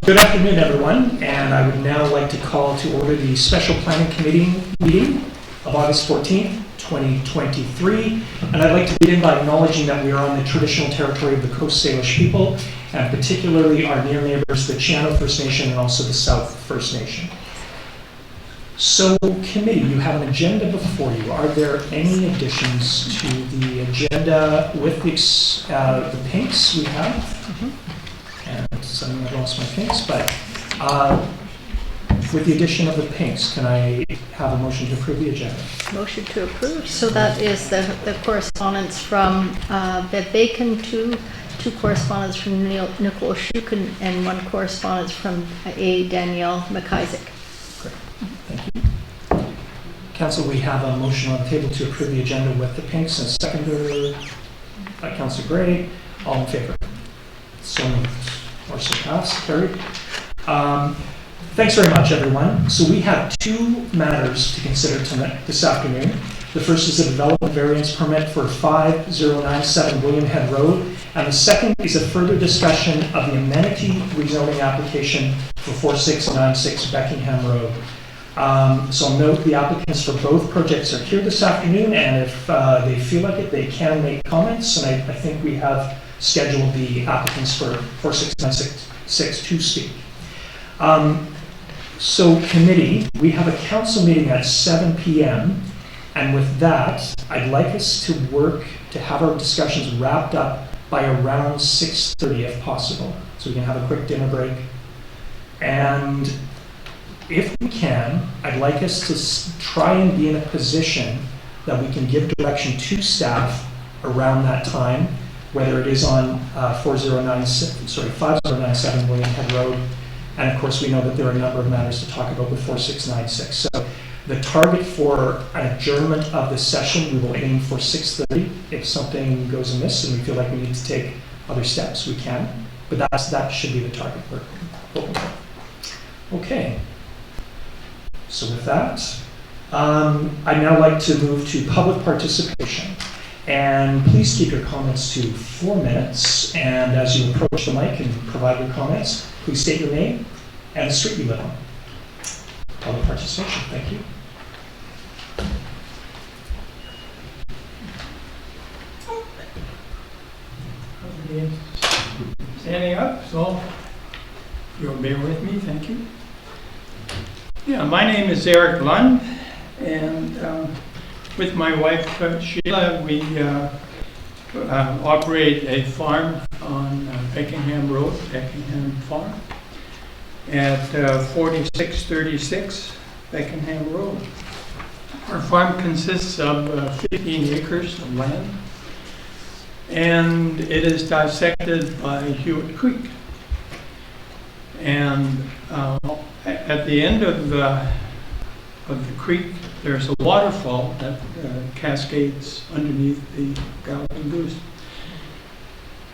Good afternoon, everyone, and I would now like to call to order the Special Planning Committee meeting of August 14th, 2023. And I'd like to begin by acknowledging that we are on the traditional territory of the Coast Salish people, and particularly our near neighbors, the Channel First Nation and also the South First Nation. So, committee, you have an agenda before you. Are there any additions to the agenda with the pinks we have? And suddenly I lost my pinks, but with the addition of the pinks, can I have a motion to approve the agenda? Motion to approve. So that is the correspondence from Bev Bacon, two correspondence from Nicole Shukin, and one correspondence from A. Danielle McIsaac. Great, thank you. Council, we have a motion on the table to approve the agenda with the pinks, and seconder by Councillor Gray. All in favor? So moved. Or so passed, carried. Thanks very much, everyone. So we have two matters to consider tonight, this afternoon. The first is a development variance permit for 5097 William Head Road, and the second is a further discussion of the amenity rezoning application for 4696 Beckingham Road. So note the applicants for both projects are here this afternoon, and if they feel like it, they can make comments, and I think we have scheduled the applicants for 4696 to speak. So committee, we have a council meeting at 7 p.m. and with that, I'd like us to work to have our discussions wrapped up by around 6:30 if possible. So we can have a quick dinner break. And if we can, I'd like us to try and be in a position that we can give direction to staff around that time, whether it is on 5097 William Head Road. And of course, we know that there are a number of matters to talk about with 4696. So the target for an adjournment of the session, we will aim for 6:30. If something goes amiss and we feel like we need to take other steps, we can. But that should be the target we're hoping for. Okay. So with that, I'd now like to move to public participation. And please keep your comments to 4 minutes. And as you approach the mic and provide your comments, please state your name and the street you live on. Public participation, thank you. Standing up, so you'll bear with me, thank you. Yeah, my name is Eric Lund, and with my wife Sheila, we operate a farm on Beckingham Road, Beckingham Farm, at 4636 Beckingham Road. Our farm consists of 15 acres of land, and it is dissected by Hewitt Creek. And at the end of the creek, there's a waterfall that cascades underneath the Galloping Goose.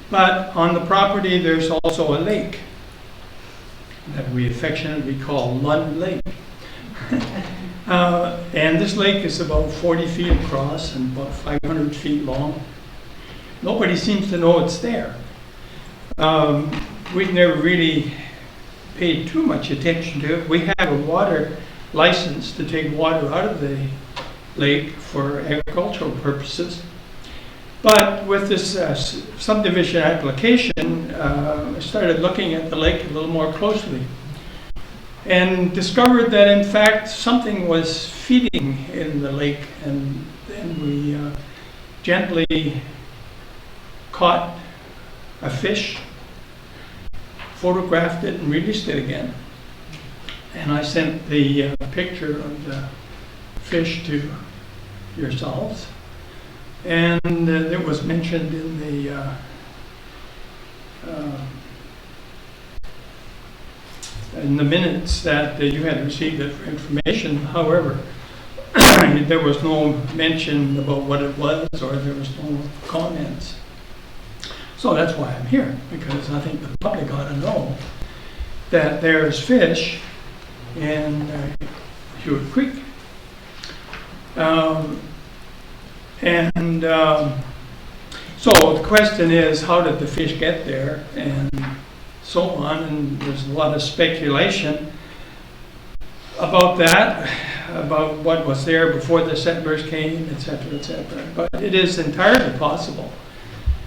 But on the property, there's also a lake that we affectionately call Lund Lake. And this lake is about 40 feet across and about 500 feet long. Nobody seems to know it's there. We've never really paid too much attention to it. We have a water license to take water out of the lake for agricultural purposes. But with this subdivision application, I started looking at the lake a little more closely and discovered that in fact something was feeding in the lake, and then we gently caught a fish, photographed it and released it again. And I sent the picture of the fish to yourselves. And it was mentioned in the minutes that you had received it for information. However, there was no mention about what it was, or there was no comments. So that's why I'm here, because I think the public ought to know that there's fish in Hewitt Creek. So the question is, how did the fish get there? And so on, and there's a lot of speculation about that, about what was there before the settlers came, et cetera, et cetera. But it is entirely possible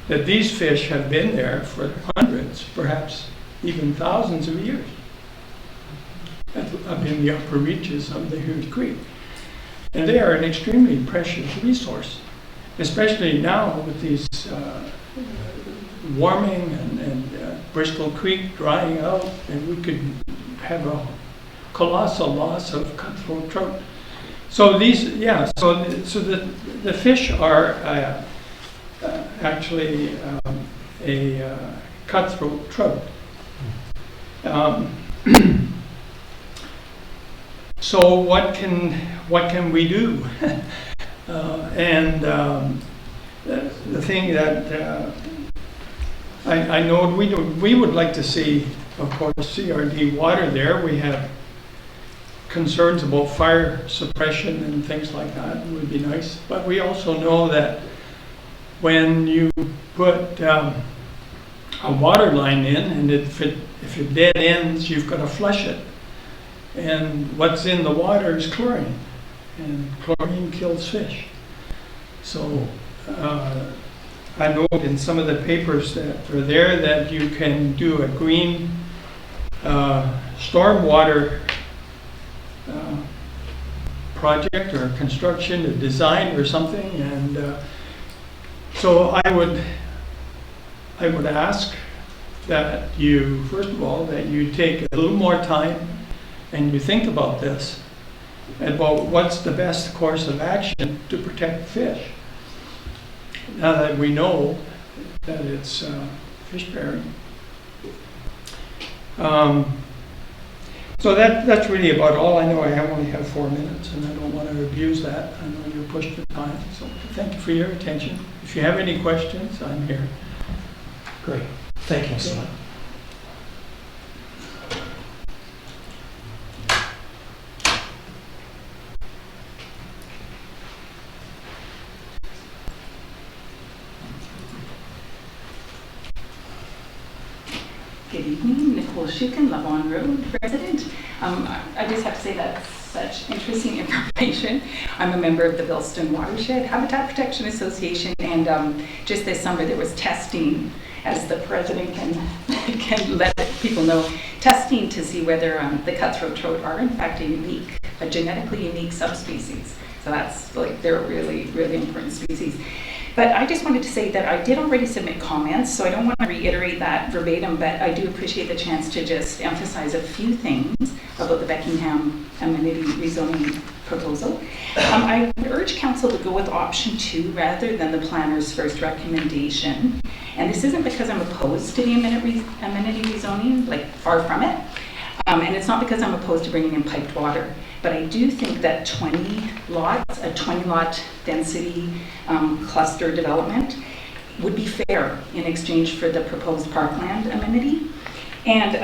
that these fish have been there for hundreds, perhaps even thousands of years, up in the upper reaches of the Hughes Creek. And they are an extremely precious resource, especially now with these warming and Bristol Creek drying out, and we could have a colossal loss of cutthroat trout. So these, yeah, so the fish are actually a cutthroat trout. So what can we do? The thing that I know we would like to see, of course, CRD water there. We have concerns about fire suppression and things like that. It would be nice. But we also know that when you put a water line in, and if it dead ends, you've got to flush it. And what's in the water is chlorine, and chlorine kills fish. So I know in some of the papers that are there that you can do a green stormwater project or construction, a design or something, and so I would ask that you, first of all, that you take a little more time and you think about this, about what's the best course of action to protect fish. Now that we know that it's fish bearing. So that's really about all. I know I only have 4 minutes, and I don't want to abuse that. I know you're pushed for time, so thank you for your attention. If you have any questions, I'm here. Great. Thank you, Mr. Lynn. Good evening, Nicole Shukin, Lavon Road resident. I just have to say that's such interesting information. I'm a member of the Billstone Watershed Habitat Protection Association, and just this summer there was testing, as the president can let people know, testing to see whether the cutthroat trout are in fact a genetically unique subspecies. So that's like, they're a really, really important species. But I just wanted to say that I did already submit comments, so I don't want to reiterate that verbatim, but I do appreciate the chance to just emphasize a few things about the Beckingham amenity rezoning proposal. I would urge council to go with option 2 rather than the planner's first recommendation. And this isn't because I'm opposed to the amenity rezoning, like far from it. And it's not because I'm opposed to bringing in piped water. But I do think that 20 lots, a 20-lot density cluster development would be fair in exchange for the proposed parkland amenity. And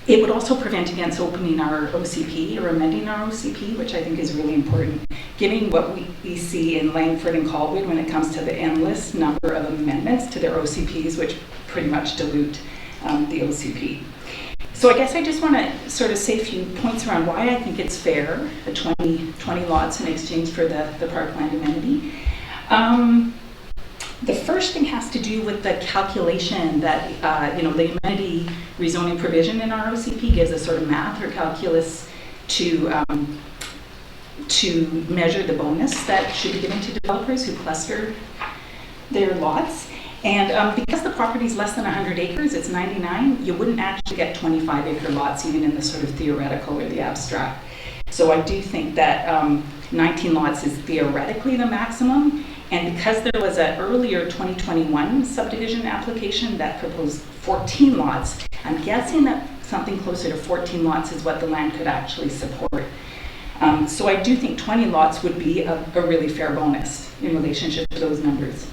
it would also prevent against opening our OCP or amending our OCP, which I think is really important, given what we see in Langford and Colwood when it comes to the endless number of amendments to their OCPs, which pretty much dilute the OCP. So I guess I just want to sort of say a few points around why I think it's fair, the 20 lots in exchange for the parkland amenity. The first thing has to do with the calculation that, the amenity rezoning provision in our OCP gives a sort of math or calculus to measure the bonus that should be given to developers who cluster their lots. And because the property is less than 100 acres, it's 99, you wouldn't actually get 25-acre lots even in the sort of theoretical or the abstract. So I do think that 19 lots is theoretically the maximum. And because there was an earlier 2021 subdivision application that proposed 14 lots, I'm guessing that something closer to 14 lots is what the land could actually support. So I do think 20 lots would be a really fair bonus in relationship to those numbers.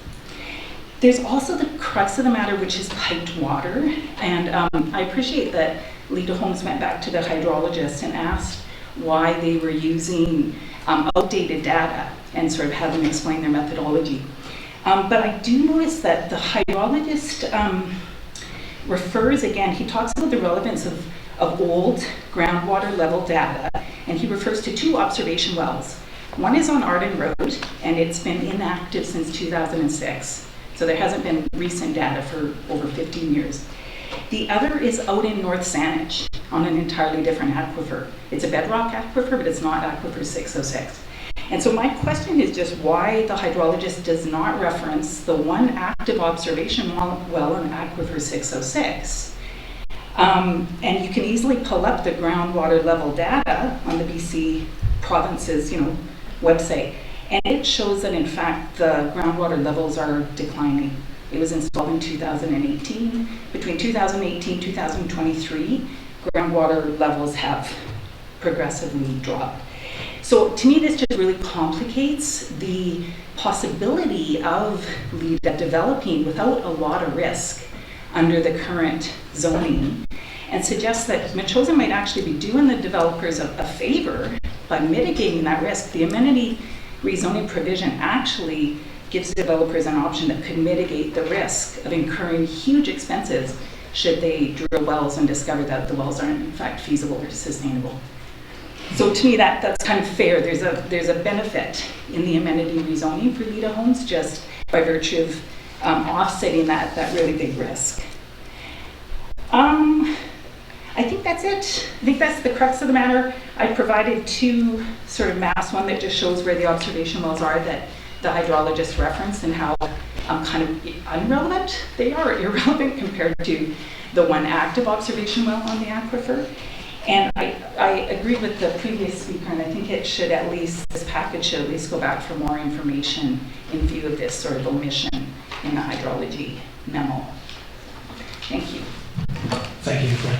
There's also the crux of the matter, which is piped water. And I appreciate that Lita Holmes went back to the hydrologist and asked why they were using outdated data and sort of have them explain their methodology. But I do notice that the hydrologist refers, again, he talks about the relevance of old groundwater level data, and he refers to 2 observation wells. One is on Arden Road, and it's been inactive since 2006. So there hasn't been recent data for over 15 years. The other is out in North Saanich on an entirely different aquifer. It's a bedrock aquifer, but it's not aquifer 606. And so my question is just why the hydrologist does not reference the one active observation well in aquifer 606. And you can easily pull up the groundwater level data on the BC province's, website, and it shows that in fact the groundwater levels are declining. It was installed in 2018. Between 2018 and 2023, groundwater levels have progressively dropped. So to me, this just really complicates the possibility of LIDA developing without a lot of risk under the current zoning, and suggests that Metchosin might actually be doing the developers a favor by mitigating that risk. The amenity rezoning provision actually gives developers an option that could mitigate the risk of incurring huge expenses should they drill wells and discover that the wells aren't in fact feasible or sustainable. So to me, that's kind of fair. There's a benefit in the amenity rezoning for LIDA homes just by virtue of offsetting that really big risk. I think that's it. I think that's the crux of the matter. I provided 2 sort of maps, one that just shows where the observation wells are that the hydrologist referenced and how kind of irrelevant they are, irrelevant compared to the one active observation well on the aquifer. And I agree with the previous speaker, and I think it should at least, this package should at least go back for more information in view of this sort of omission in the hydrology memo. Thank you. Thank you, Nicole.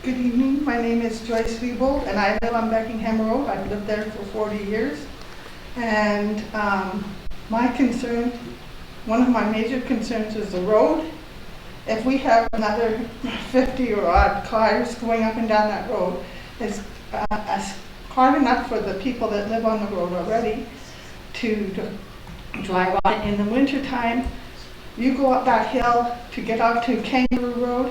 Good evening, my name is Joyce Liebold and I live on Beckingham Road. I've lived there for 40 years. And my concern, one of my major concerns is the road. If we have another 50 or odd cars going up and down that road, it's hard enough for the people that live on the road already to drive on it in the wintertime. You go up that hill to get out to Kangaroo Road,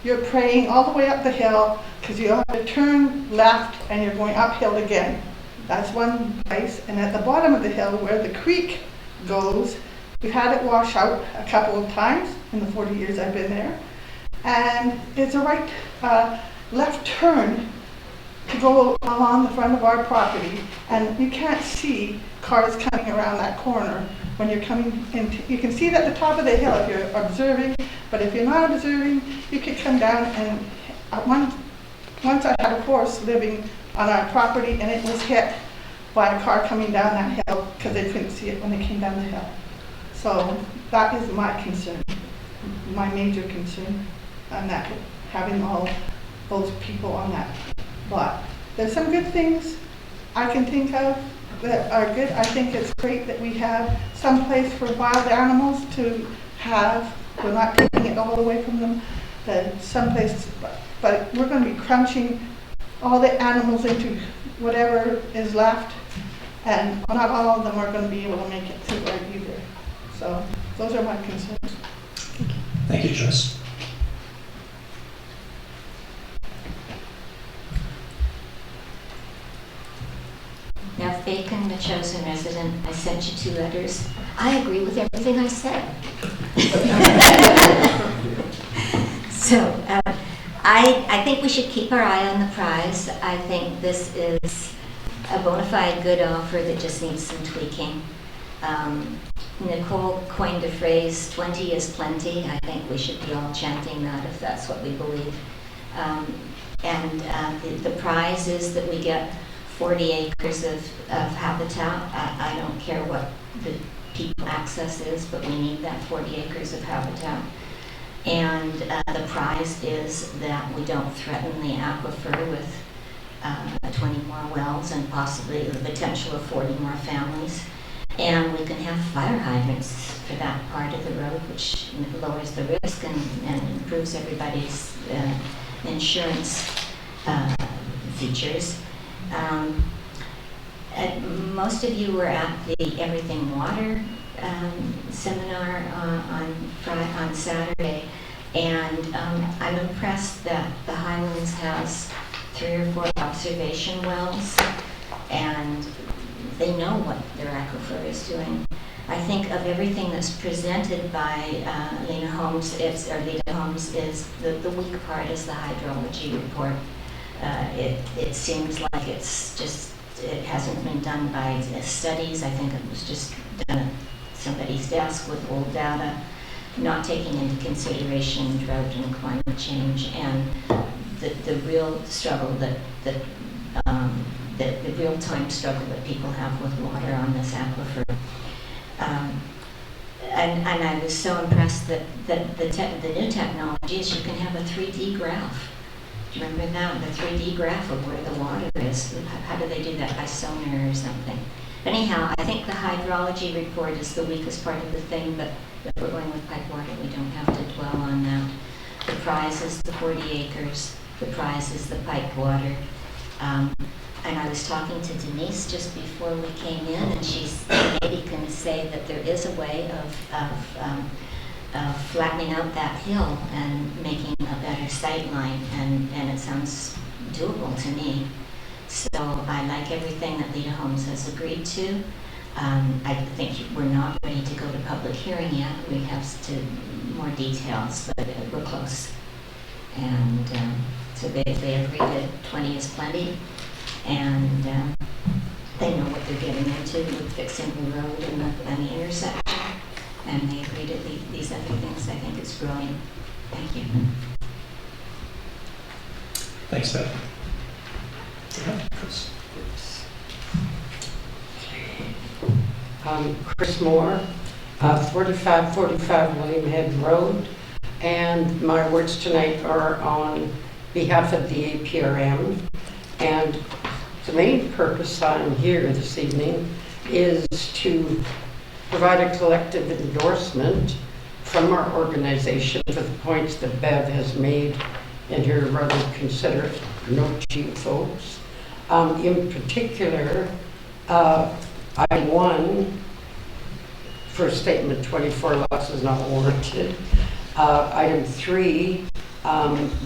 you're praying all the way up the hill because you have to turn left and you're going uphill again. That's one place. And at the bottom of the hill where the creek goes, we've had it wash out a couple of times in the 40 years I've been there. And it's a right left turn to go along the front of our property. And you can't see cars coming around that corner when you're coming in. You can see it at the top of the hill if you're observing. But if you're not observing, you could come down and once I had a horse living on our property and it was hit by a car coming down that hill because they couldn't see it when they came down the hill. So that is my concern, my major concern on that, having all those people on that lot. There's some good things I can think of that are good. I think it's great that we have some place for wild animals to have. We're not taking it all away from them. There's some place, but we're going to be crunching all the animals into whatever is left, and not all of them are going to be able to make it through right either. So those are my concerns. Thank you, Joyce. Now, Bacon, Metchosin resident, I sent you 2 letters. I agree with everything I said. So I think we should keep our eye on the prize. I think this is a bona fide good offer that just needs some tweaking. Nicole coined a phrase, 20 is plenty. I think we should be all chanting that if that's what we believe. The prize is that we get 40 acres of habitat. I don't care what the people access is, but we need that 40 acres of habitat. And the prize is that we don't threaten the aquifer with 20 more wells and possibly the potential of 40 more families. And we can have fire hydrants for that part of the road, which lowers the risk and improves everybody's insurance features. Most of you were at the Everything Water seminar on Saturday, and I'm impressed that the Highlands has 3 or 4 observation wells, and they know what their aquifer is doing. I think of everything that's presented by Lena Holmes, Lena Holmes is the weak part is the hydrology report. It seems like it hasn't been done by studies. I think it was just done at somebody's desk with old data, not taking into consideration drought and climate change and the real struggle the real-time struggle that people have with water on this aquifer. And I was so impressed that the new technology is you can have a 3D graph. Do you remember that? The 3D graph of where the water is. How do they do that? By sonar or something? But anyhow, I think the hydrology report is the weakest part of the thing, but if we're going with pipe water, we don't have to dwell on that. The prize is the 40 acres. The prize is the pipe water. And I was talking to Denise just before we came in, and she's maybe can say that there is a way of flattening out that hill and making a better sight line, and it sounds doable to me. So I like everything that Lena Holmes has agreed to. I think we're not ready to go to public hearing yet. We have more details, but we're close. And so they agree that 20 is plenty. And they know what they're getting into with fixing the road and the intersection, and they agree to these other things. I think it's brilliant. Thank you. Thanks, Beth. Yeah, Chris. Chris Moore, 4545 William Head Road, and my words tonight are on behalf of the APRM. And the main purpose I'm here this evening is to provide a collective endorsement from our organization for the points that Bev has made in her rather considerate note sheet, folks. In particular, Item 1, first statement, 24 lots is not warranted. Item 3,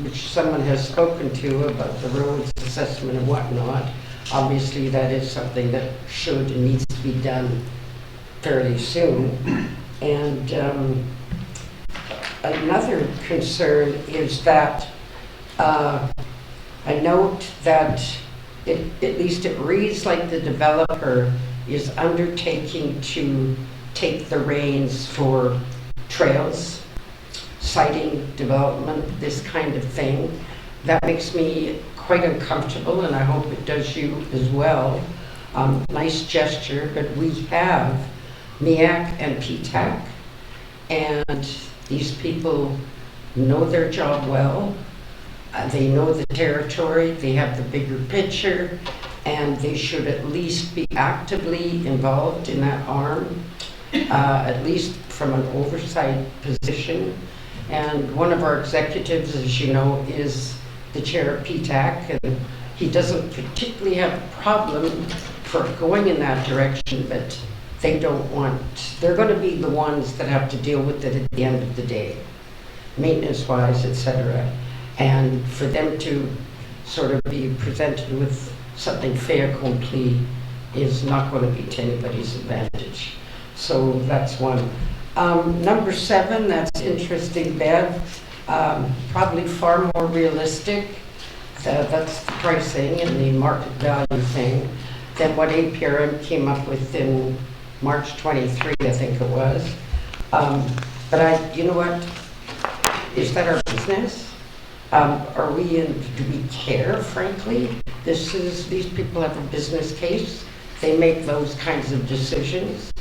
which someone has spoken to about the roads assessment and whatnot. Obviously, that is something that should and needs to be done fairly soon. And another concern is that I note that at least it reads like the developer is undertaking to take the reins for trails, siting development, this kind of thing. That makes me quite uncomfortable, and I hope it does you as well. Nice gesture, but we have MEAC and PTAC, and these people know their job well. They know the territory, they have the bigger picture, and they should at least be actively involved in that arm, at least from an oversight position. And one of our executives, as you know, is the chair of PTAC, and he doesn't particularly have a problem for going in that direction, but they're going to be the ones that have to deal with it at the end of the day, maintenance-wise, etc. And for them to sort of be presented with something fait accompli is not going to be to anybody's advantage. So that's one. Number 7, that's interesting, Bev. Probably far more realistic. That's the pricing and the market value thing than what APRM came up with in March 23, I think it was. But you know what? Is that our business? Are we in? Do we care? Frankly, these people have a business case. They make those kinds of decisions,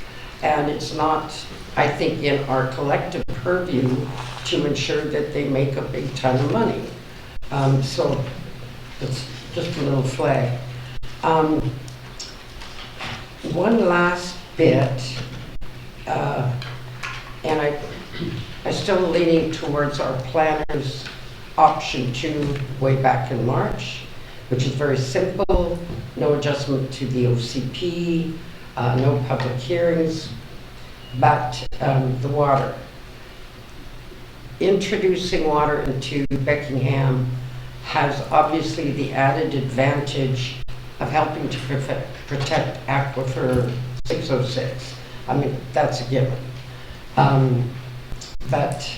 and it's not, I think, in our collective purview to ensure that they make a big ton of money. So it's just a little flag. One last bit. And I'm still leaning towards our planner's option 2 way back in March, which is very simple, no adjustment to the OCP, no public hearings, but the water. Introducing water into Beckingham has obviously the added advantage of helping to protect Aquifer 606. I mean, that's a given. But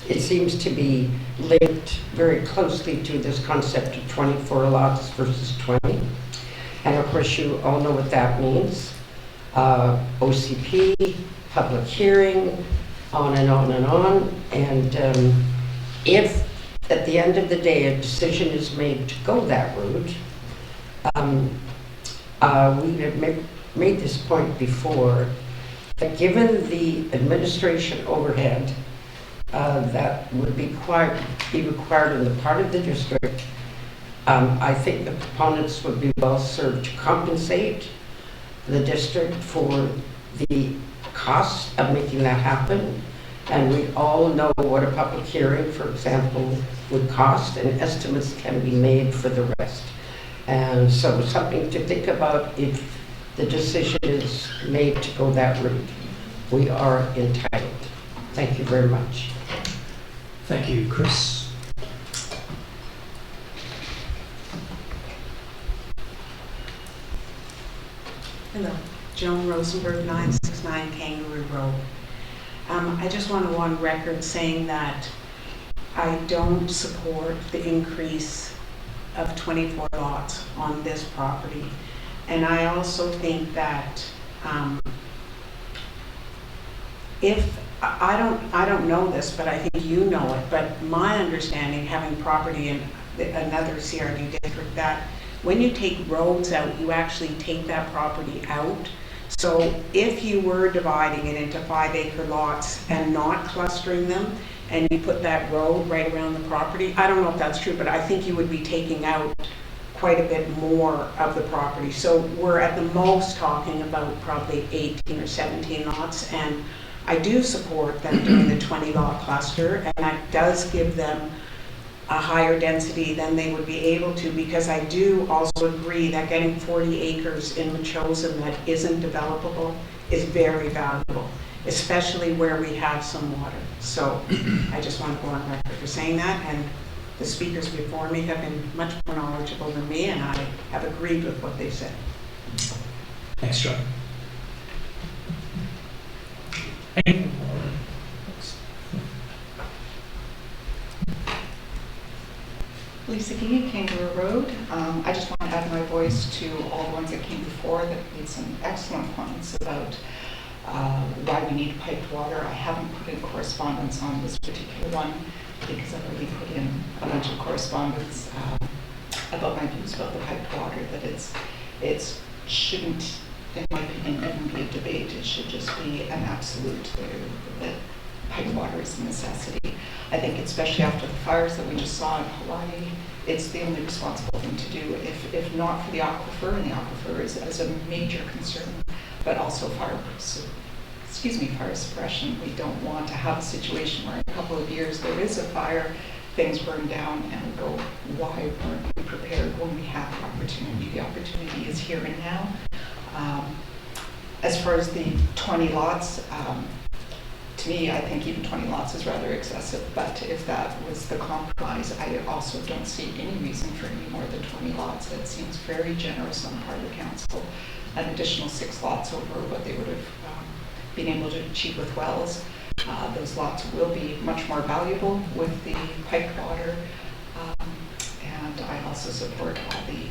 it seems to be linked very closely to this concept of 24 lots versus 20. And of course, you all know what that means. OCP, public hearing, on and on and on. And if at the end of the day a decision is made to go that route, we have made this point before, that given the administration overhead that would be required on the part of the district, I think the proponents would be well served to compensate the district for the cost of making that happen. And we all know what a public hearing, for example, would cost, and estimates can be made for the rest. And so something to think about if the decision is made to go that route. We are entitled. Thank you very much. Thank you, Chris. Hello, Joan Rosenberg, 969 Kangaroo Road. I just want to go on record saying that I don't support the increase of 24 lots on this property. And I also think that if, I don't know this, but I think you know it, but my understanding, having property in another CRD district, that when you take roads out, you actually take that property out. So if you were dividing it into 5-acre lots and not clustering them, and you put that road right around the property, I don't know if that's true, but I think you would be taking out quite a bit more of the property. So we're at the most talking about probably 18 or 17 lots, and I do support them doing the 20 lot cluster, and that does give them a higher density than they would be able to, because I do also agree that getting 40 acres in Machosen that isn't developable is very valuable, especially where we have some water. So I just want to go on record for saying that, and the speakers before me have been much more knowledgeable than me, and I have agreed with what they said. Thanks, John. Lisa Gee, Kangaroo Road. I just want to add my voice to all the ones that came before that made some excellent points about why we need piped water. I haven't put in correspondence on this particular one because I've already put in a bunch of correspondence about my views about the piped water, that it shouldn't, in my opinion, even be a debate. It should just be an absolute that piped water is a necessity. I think especially after the fires that we just saw in Hawaii, it's the only responsible thing to do. If not for the aquifer, and the aquifer is a major concern, but also fire suppression. We don't want to have a situation where in a couple of years there is a fire, things burn down, and we go, why weren't we prepared when we have the opportunity? The opportunity is here and now. As far as the 20 lots, to me, I think even 20 lots is rather excessive, but if that was the compromise, I also don't see any reason for any more than 20 lots. That seems very generous on the part of the council. An additional 6 lots over what they would have been able to achieve with wells. Those lots will be much more valuable with the piped water, and I also support all the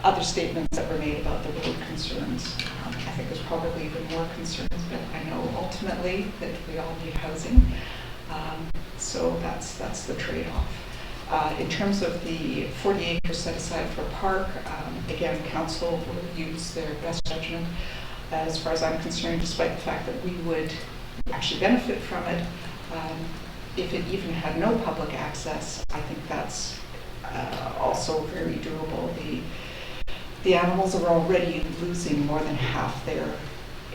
other statements that were made about the road concerns. I think there's probably even more concerns, but I know ultimately that we all need housing. So that's the trade-off. In terms of the 40 acres set aside for park, again, council will use their best judgment. As far as I'm concerned, despite the fact that we would actually benefit from it, if it even had no public access, I think that's also very durable. The animals are already losing more than half their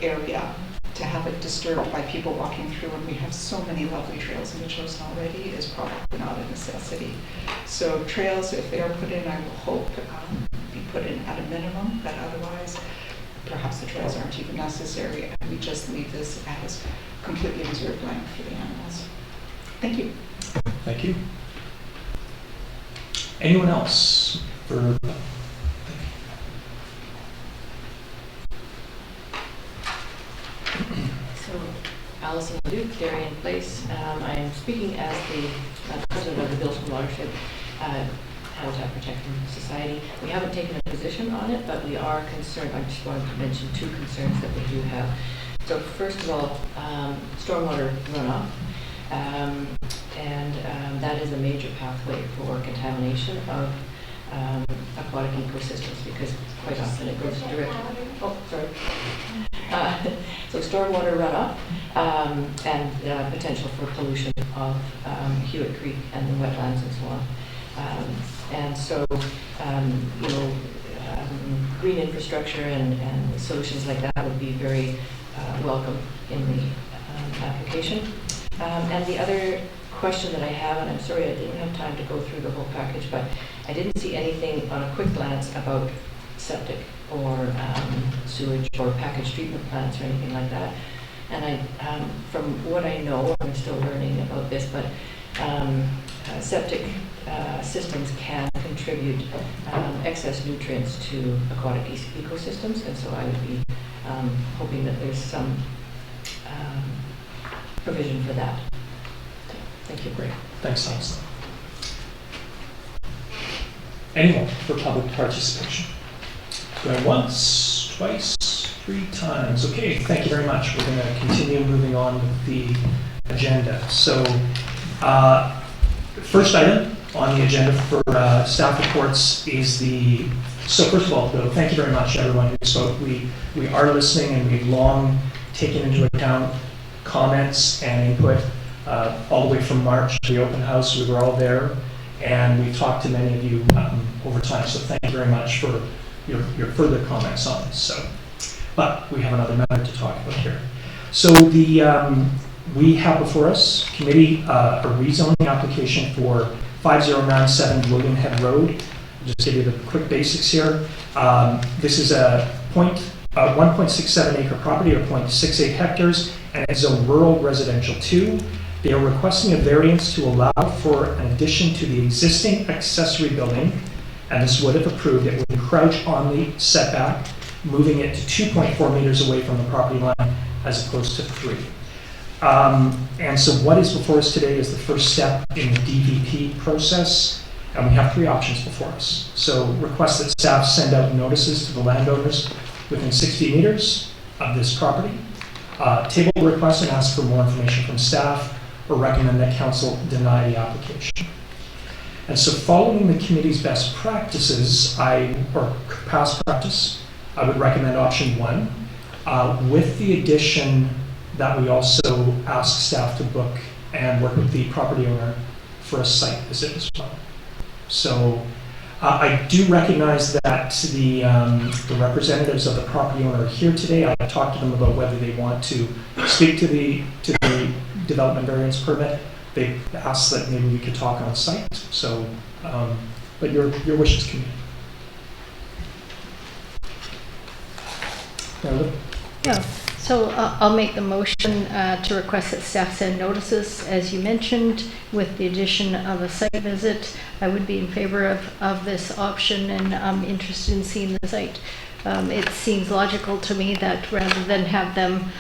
area. To have it disturbed by people walking through, and we have so many lovely trails in Mitchelson already, is probably not a necessity. So trails, if they are put in, I will hope be put in at a minimum, but otherwise perhaps the trails aren't even necessary, and we just leave this as completely reserved land for the animals. Thank you. Thank you. Anyone else for? So, Alison Duke, Darien Place. I am speaking as the president of the Bilston Watershed Habitat Protection Society. We haven't taken a position on it, but we are concerned. I just wanted to mention two concerns that we do have. So first of all, stormwater runoff. That is a major pathway for contamination of aquatic ecosystems, because quite often it goes directly. Oh, sorry. So stormwater runoff and potential for pollution of Hewitt Creek and the wetlands and so on. And so, green infrastructure and solutions like that would be very welcome in the application. And the other question that I have, and I'm sorry I didn't have time to go through the whole package, but I didn't see anything on a quick glance about septic or sewage or package treatment plants or anything like that. And from what I know, I'm still learning about this, but septic systems can contribute excess nutrients to aquatic ecosystems, and so I would be hoping that there's some provision for that. Thank you. Great. Thanks, Alison. Anyone for public participation? Going once, twice, 3 times. Okay, thank you very much. We're going to continue moving on with the agenda. So, first item on the agenda for staff reports is the. So first of all, though, thank you very much, everyone who spoke. We are listening, and we've long taken into account comments and input all the way from March, the open house. We were all there, and we've talked to many of you over time. So thank you very much for your further comments on this. So, but we have another matter to talk about here. So we have before us committee a rezoning application for 5097 William Head Road. I'll just give you the quick basics here. This is a 1.67 acre property, or 0.68 hectares, and it's a rural residential 2. They are requesting a variance to allow for an addition to the existing accessory building, and this would, if approved, it would encroach on the setback, moving it to 2.4 meters away from the property line as opposed to 3. And so what is before us today is the first step in the DVP process, and we have 3 options before us. So request that staff send out notices to the landowners within 60 meters of this property, table the request and ask for more information from staff, or recommend that council deny the application. And so following the committee's best practices, or past practice, I would recommend option 1, with the addition that we also ask staff to book and work with the property owner for a site visit as well. So I do recognize that the representatives of the property owner are here today. I talked to them about whether they want to speak to the development variance permit. They asked that maybe we could talk on site. So, but your wish is community. Yeah, so I'll make the motion to request that staff send notices, as you mentioned, with the addition of a site visit. I would be in favor of this option, and I'm interested in seeing the site. It seems logical to me that rather than have them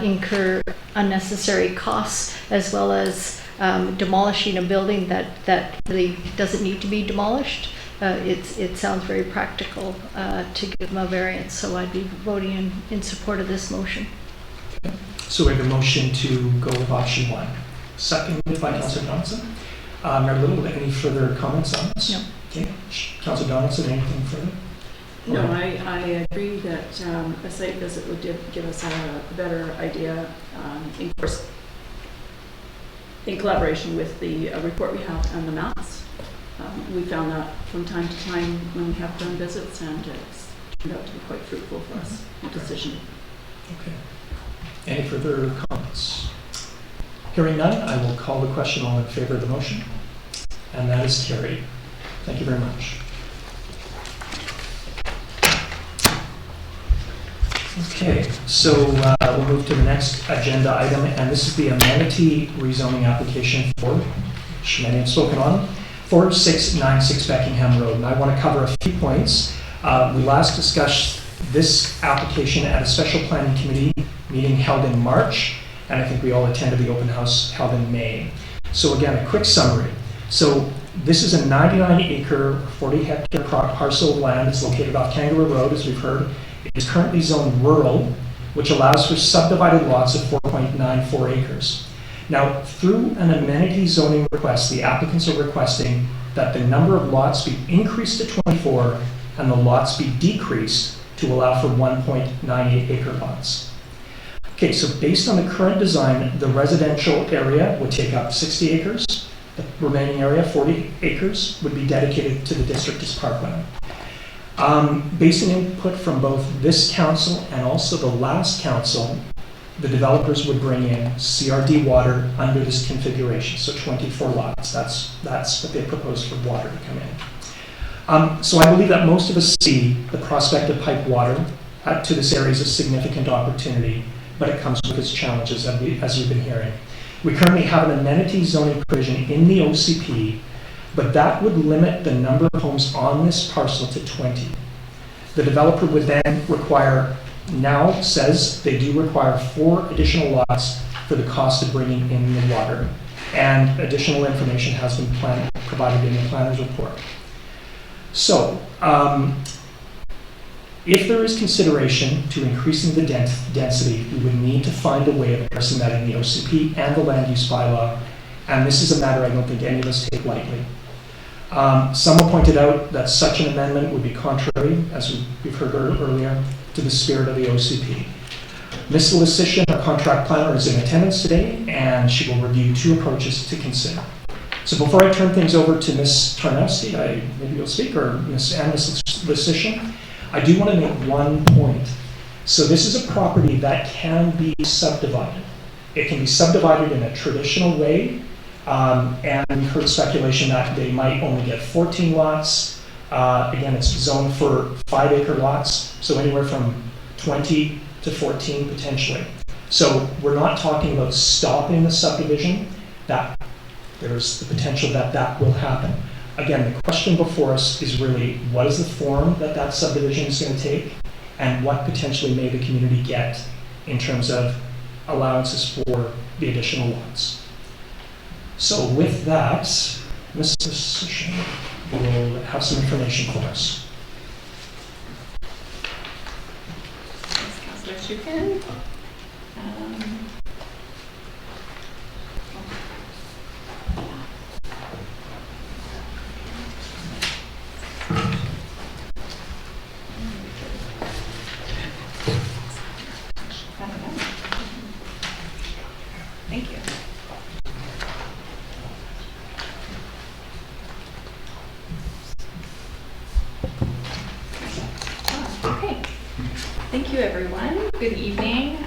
incur unnecessary costs, as well as demolishing a building that really doesn't need to be demolished, it sounds very practical to give them a variance. So I'd be voting in support of this motion. So we have a motion to go with option 1. Seconded by Councillor Donaldson. Mayor Little, any further comments on this? No. Okay. Councillor Donaldson, anything further? No, I agree that a site visit would give us a better idea, of course, in collaboration with the report we have on the maps, We found that from time to time when we have done visits, and it's turned out to be quite fruitful for us, the decision. Okay. Any further comments? Hearing none, I will call the question. All in favor of the motion? And that is carried. Thank you very much. Okay, so we'll move to the next agenda item, and this is the amenity rezoning application for, which many have spoken on, 4696 Beckingham Road. And I want to cover a few points. We last discussed this application at a special planning committee meeting held in March, and I think we all attended the open house held in May. So again, a quick summary. So this is a 99-acre, 40-hectare parcel of land. It's located off Kangaroo Road, as we've heard. It is currently zoned rural, which allows for subdivided lots of 4.94 acres. Now, through an amenity zoning request, the applicants are requesting that the number of lots be increased to 24 and the lots be decreased to allow for 1.98 acre lots. Okay, so based on the current design, the residential area would take up 60 acres. The remaining area, 40 acres, would be dedicated to the district as parkland. Based on input from both this council and also the last council, the developers would bring in CRD water under this configuration, so 24 lots. That's what they propose for water to come in. So I believe that most of us see the prospect of pipe water to this area as a significant opportunity, but it comes with its challenges, as we've been hearing. We currently have an amenity zoning provision in the OCP, but that would limit the number of homes on this parcel to 20. The developer would then now says they do require 4 additional lots for the cost of bringing in the water. And additional information has been provided in the planner's report. So, if there is consideration to increasing the density, we would need to find a way of addressing that in the OCP and the land use bylaw. And this is a matter I don't think any of us take lightly. Someone pointed out that such an amendment would be contrary, as we've heard earlier, to the spirit of the OCP. Ms. Lysician, our contract planner, is in attendance today, and she will review 2 approaches to consider. So before I turn things over to Ms. Tarnowski, maybe you'll speak, or Ms. Lysician, I do want to make one point. So this is a property that can be subdivided. It can be subdivided in a traditional way, and we've heard speculation that they might only get 14 lots. Again, it's zoned for 5-acre lots, so anywhere from 20 to 14 potentially. So we're not talking about stopping the subdivision. That there's the potential that will happen. Again, the question before us is really, what is the form that subdivision is going to take, and what potentially may the community get in terms of allowances for the additional lots. So with that, Ms. Lysician will have some information for us. Thanks, Councillor Shukin. Thank you. Okay. Thank you, everyone. Good evening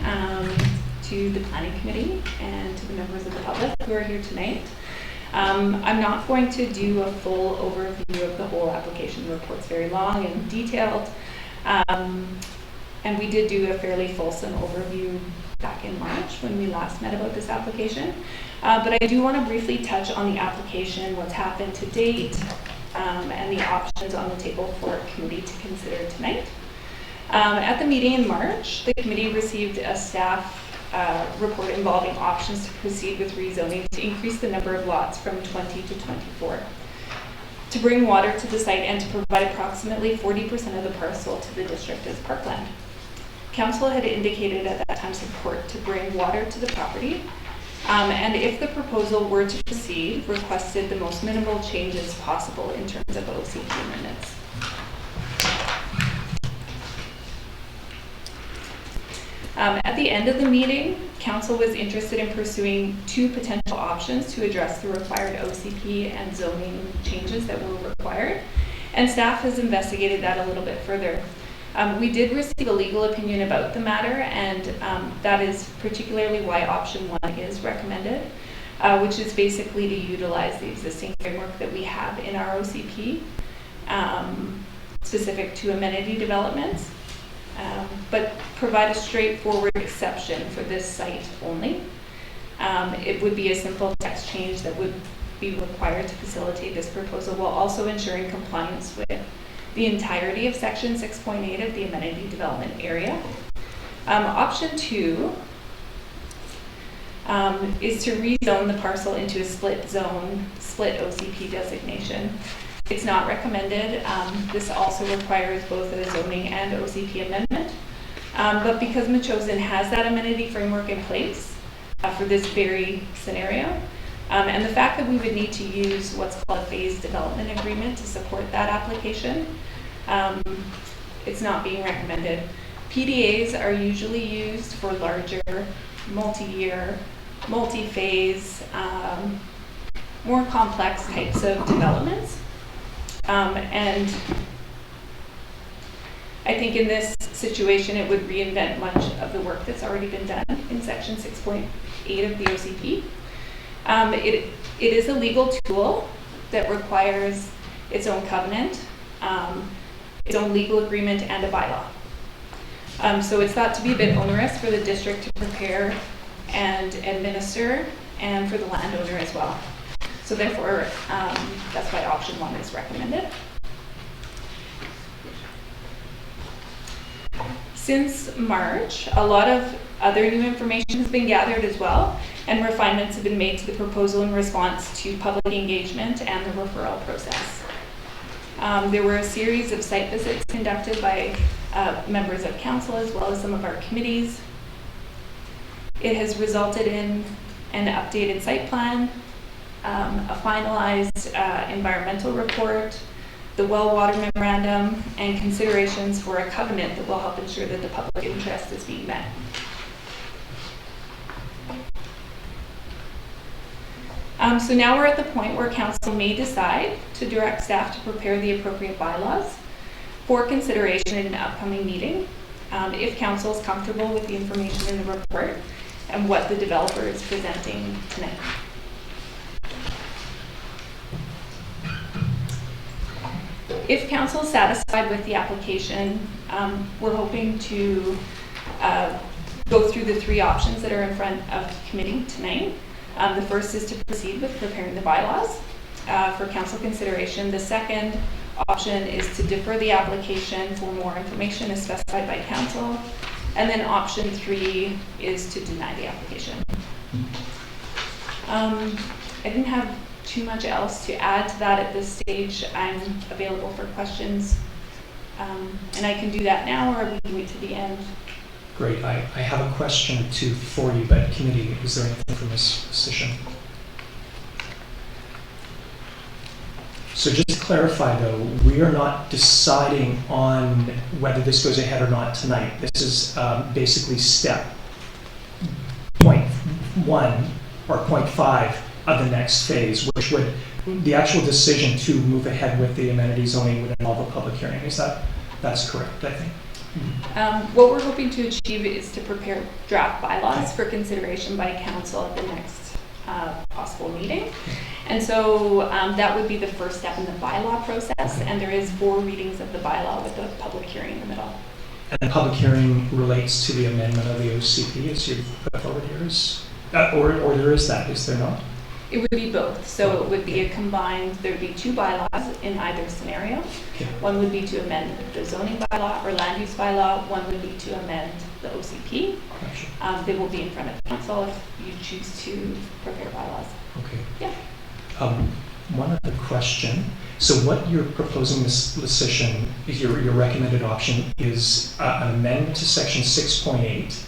to the Planning Committee and to the members of the public who are here tonight. I'm not going to do a full overview of the whole application. The report's very long and detailed. And we did do a fairly fulsome overview back in March when we last met about this application. But I do want to briefly touch on the application, what's happened to date, and the options on the table for committee to consider tonight. At the meeting in March, the committee received a staff report involving options to proceed with rezoning to increase the number of lots from 20 to 24, to bring water to the site and to provide approximately 40% of the parcel to the district as parkland. Council had indicated at that time support to bring water to the property, and if the proposal were to proceed, requested the most minimal changes possible in terms of OCP amendments. At the end of the meeting, council was interested in pursuing 2 potential options to address the required OCP and zoning changes that were required, and staff has investigated that a little bit further. We did receive a legal opinion about the matter, and that is particularly why option 1 is recommended, which is basically to utilize the existing framework that we have in our OCP, specific to amenity developments, but provide a straightforward exception for this site only. It would be a simple text change that would be required to facilitate this proposal, while also ensuring compliance with the entirety of section 6.8 of the amenity development area. Option 2 is to rezone the parcel into a split zone, split OCP designation. It's not recommended. This also requires both a zoning and OCP amendment. But because Metchosin has that amenity framework in place for this very scenario, and the fact that we would need to use what's called a phased development agreement to support that application, it's not being recommended. PDAs are usually used for larger, multi-year, multi-phase, more complex types of developments. And I think in this situation, it would reinvent much of the work that's already been done in section 6.8 of the OCP. It is a legal tool that requires its own covenant, its own legal agreement, and a bylaw. So it's thought to be a bit onerous for the district to prepare and administer, and for the landowner as well. So therefore, that's why option 1 is recommended. Since March, a lot of other new information has been gathered as well, and refinements have been made to the proposal in response to public engagement and the referral process. There were a series of site visits conducted by members of council as well as some of our committees. It has resulted in an updated site plan, a finalized environmental report, the well water memorandum, and considerations for a covenant that will help ensure that the public interest is being met. So now we're at the point where council may decide to direct staff to prepare the appropriate bylaws for consideration in an upcoming meeting, if council is comfortable with the information in the report and what the developer is presenting tonight. If council is satisfied with the application, we're hoping to go through the 3 options that are in front of the committee tonight. The first is to proceed with preparing the bylaws for council consideration. The second option is to defer the application for more information as specified by council. And then option 3 is to deny the application. I didn't have too much else to add to that at this stage. I'm available for questions, and I can do that now, or we can wait to the end. Great. I have a question or 2 for you, but committee, is there anything from this session? So just to clarify though, we are not deciding on whether this goes ahead or not tonight. This is basically step point 1 or point 5 of the next phase, which would, the actual decision to move ahead with the amenity zoning would involve a public hearing. That's correct, I think? What we're hoping to achieve is to prepare draft bylaws for consideration by council at the next possible meeting. And so that would be the first step in the bylaw process, and there is 4 readings of the bylaw with a public hearing in the middle. And the public hearing relates to the amendment of the OCP, as you put forward here, or there is that, is there not? It would be both. So it would be a combined, there would be 2 bylaws in either scenario. Okay. One would be to amend the zoning bylaw or land use bylaw. One would be to amend the OCP. Gotcha. They will be in front of council if you choose to prepare bylaws. Okay. Yeah. One other question. So what you're proposing this session, your recommended option is an amendment to section 6.8,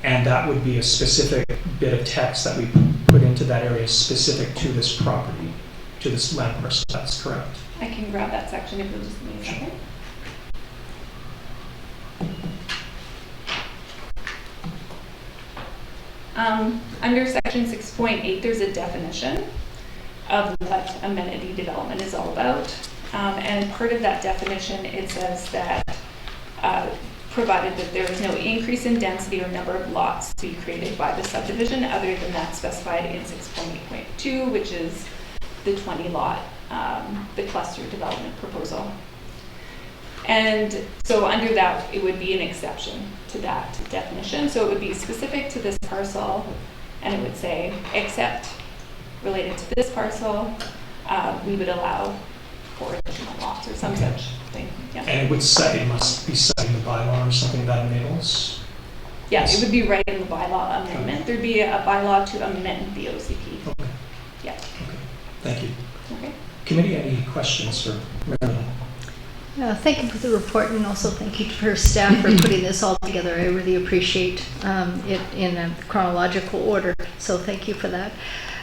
and that would be a specific bit of text that we put into that area specific to this property, to this land parcel. That's correct. I can grab that section if you'll just give me a second. Under section 6.8, there's a definition of what amenity development is all about. And part of that definition, it says that provided that there is no increase in density or number of lots to be created by the subdivision other than that specified in 6.8.2, which is the 20 lot, the cluster development proposal. And so under that, it would be an exception to that definition. So it would be specific to this parcel, and it would say, except related to this parcel, we would allow 4 additional lots or some such thing. Yeah. And it would say, it must be set in the bylaw or something that enables? Yeah, it would be right in the bylaw amendment. There'd be a bylaw to amend the OCP. Okay. Yeah. Okay. Thank you. Okay. Committee, any questions for Marilyn? Thank you for the report, and also thank you to her staff for putting this all together. I really appreciate it in a chronological order, so thank you for that.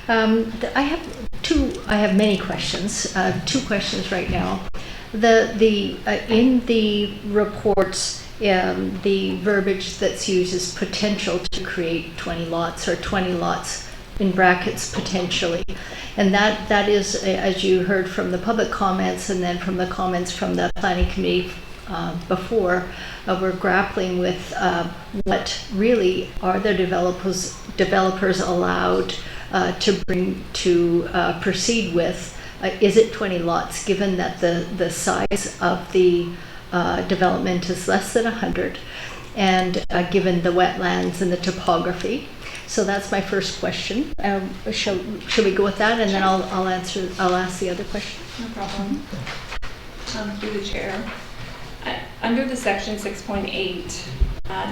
I have many questions. 2 questions right now. In the reports, the verbiage that's used is potential to create 20 lots or 20 lots in brackets potentially. And that is, as you heard from the public comments and then from the comments from the planning committee before, we're grappling with what really are the developers allowed to proceed with. Is it 20 lots, given that the size of the development is less than 100, and given the wetlands and the topography? So that's my first question. Shall we go with that, and then I'll ask the other question. No problem. Through the chair. Under the section 6.8,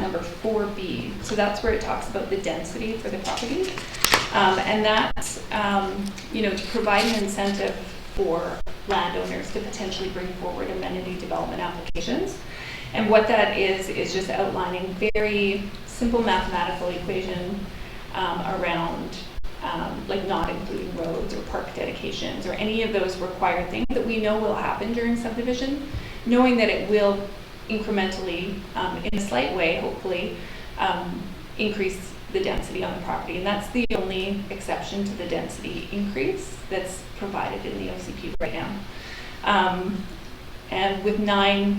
number 4B, so that's where it talks about the density for the property. And that's, to provide an incentive for landowners to potentially bring forward amenity development applications. And what that is just outlining very simple mathematical equation around like not including roads or park dedications or any of those required things that we know will happen during subdivision, knowing that it will incrementally, in a slight way, hopefully, increase the density on the property. And that's the only exception to the density increase that's provided in the OCP right now. And with I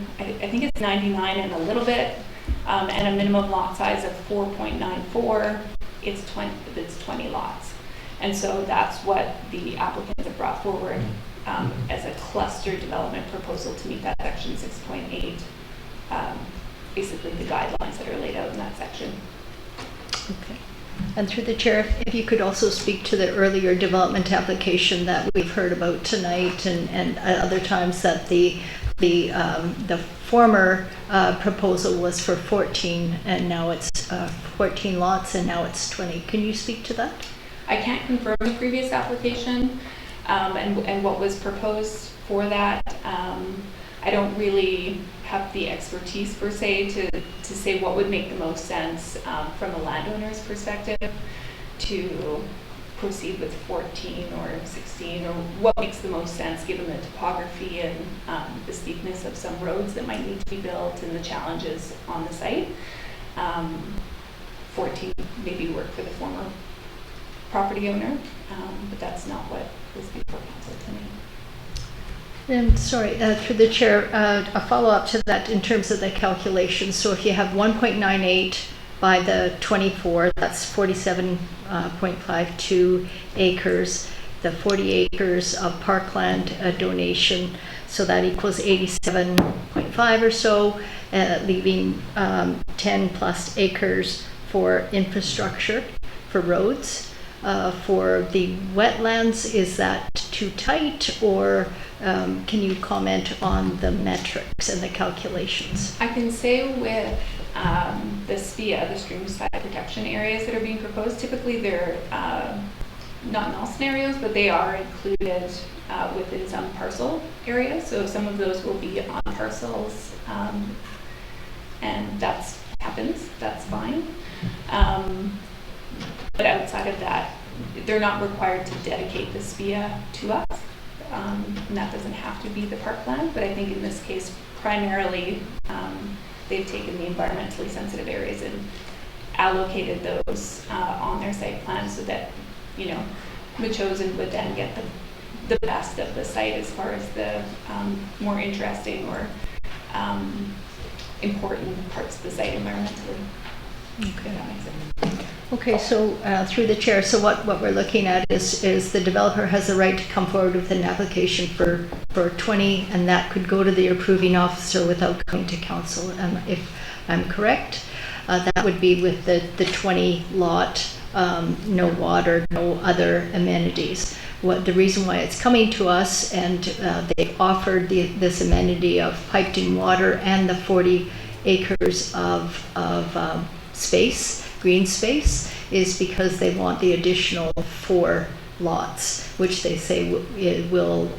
think it's 99 and a little bit, and a minimum lot size of 4.94, it's 20 lots. And so that's what the applicants have brought forward as a cluster development proposal to meet that section 6.8, basically the guidelines that are laid out in that section. Okay. And through the chair, if you could also speak to the earlier development application that we've heard about tonight, and other times that the former proposal was for 14, and now it's 14 lots, and now it's 20. Can you speak to that? I can't confirm the previous application and what was proposed for that. I don't really have the expertise per se to say what would make the most sense from a landowner's perspective to proceed with 14 or 16, or what makes the most sense given the topography and the steepness of some roads that might need to be built and the challenges on the site. 14 maybe work for the former property owner, but that's not what was before council tonight. And sorry, through the chair, a follow-up to that in terms of the calculations. So if you have 1.98 by the 24, that's 47.52 acres, the 40 acres of parkland donation, so that equals 87.5 or so, leaving 10 plus acres for infrastructure, for roads. For the wetlands, is that too tight, or can you comment on the metrics and the calculations? I can say with the SPIA, the stream side protection areas that are being proposed, typically they're not in all scenarios, but they are included within some parcel areas. So some of those will be on parcels, and that happens, that's fine. But outside of that, they're not required to dedicate the SPIA to us. And that doesn't have to be the parkland, but I think in this case, primarily, they've taken the environmentally sensitive areas and allocated those on their site plan so that, the chosen would then get the best of the site as far as the more interesting or important parts of the site environmentally. Okay. That makes sense. Okay, so through the chair, so what we're looking at is the developer has the right to come forward with an application for 20, and that could go to the approving officer without coming to council, if I'm correct. That would be with the 20 lot, no water, no other amenities. The reason why it's coming to us, and they've offered this amenity of piped-in water and the 40 acres of space, green space, is because they want the additional 4 lots, which they say will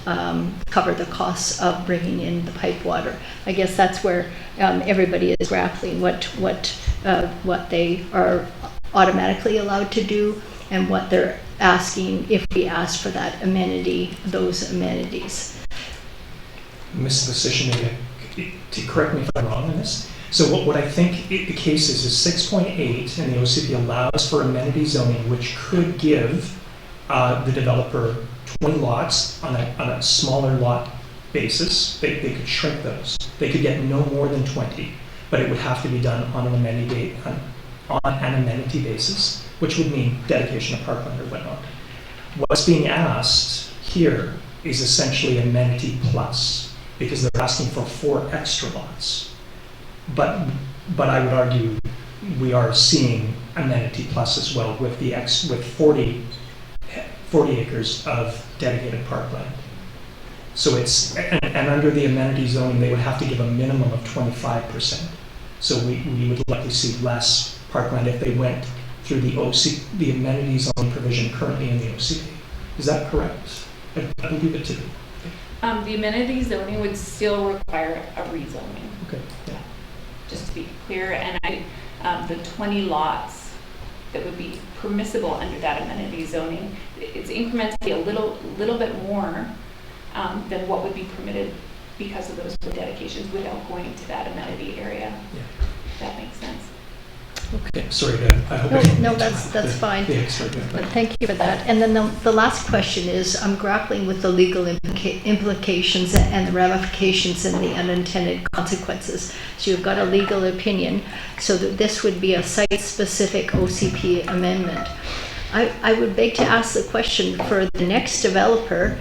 cover the costs of bringing in the pipe water. I guess that's where everybody is grappling, what they are automatically allowed to do and what they're asking if we ask for that amenity, those amenities. Ms. Decision, to correct me if I'm wrong on this. So what I think the case is 6.8, and the OCP allows for amenity zoning, which could give the developer 20 lots on a smaller lot basis. They could shrink those. They could get no more than 20, but it would have to be done on an amenity basis, which would mean dedication of parkland or whatnot. What's being asked here is essentially amenity plus, because they're asking for 4 extra lots. But I would argue we are seeing amenity plus as well with 40 acres of dedicated parkland. So and under the amenity zoning, they would have to give a minimum of 25%. So we would likely see less parkland if they went through the amenity zoning provision currently in the OCP. Is that correct? I believe it to be. The amenity zoning would still require a rezoning. Okay. Yeah. Just to be clear, and the 20 lots that would be permissible under that amenity zoning, it's incrementally a little bit more than what would be permitted because of those dedications without going into that amenity area. Yeah. If that makes sense. Okay. Sorry. I hope No, that's fine. But thank you for that. And then the last question is, I'm grappling with the legal implications and the ramifications and the unintended consequences. So you've got a legal opinion, so that this would be a site-specific OCP amendment. I would beg to ask the question for the next developer,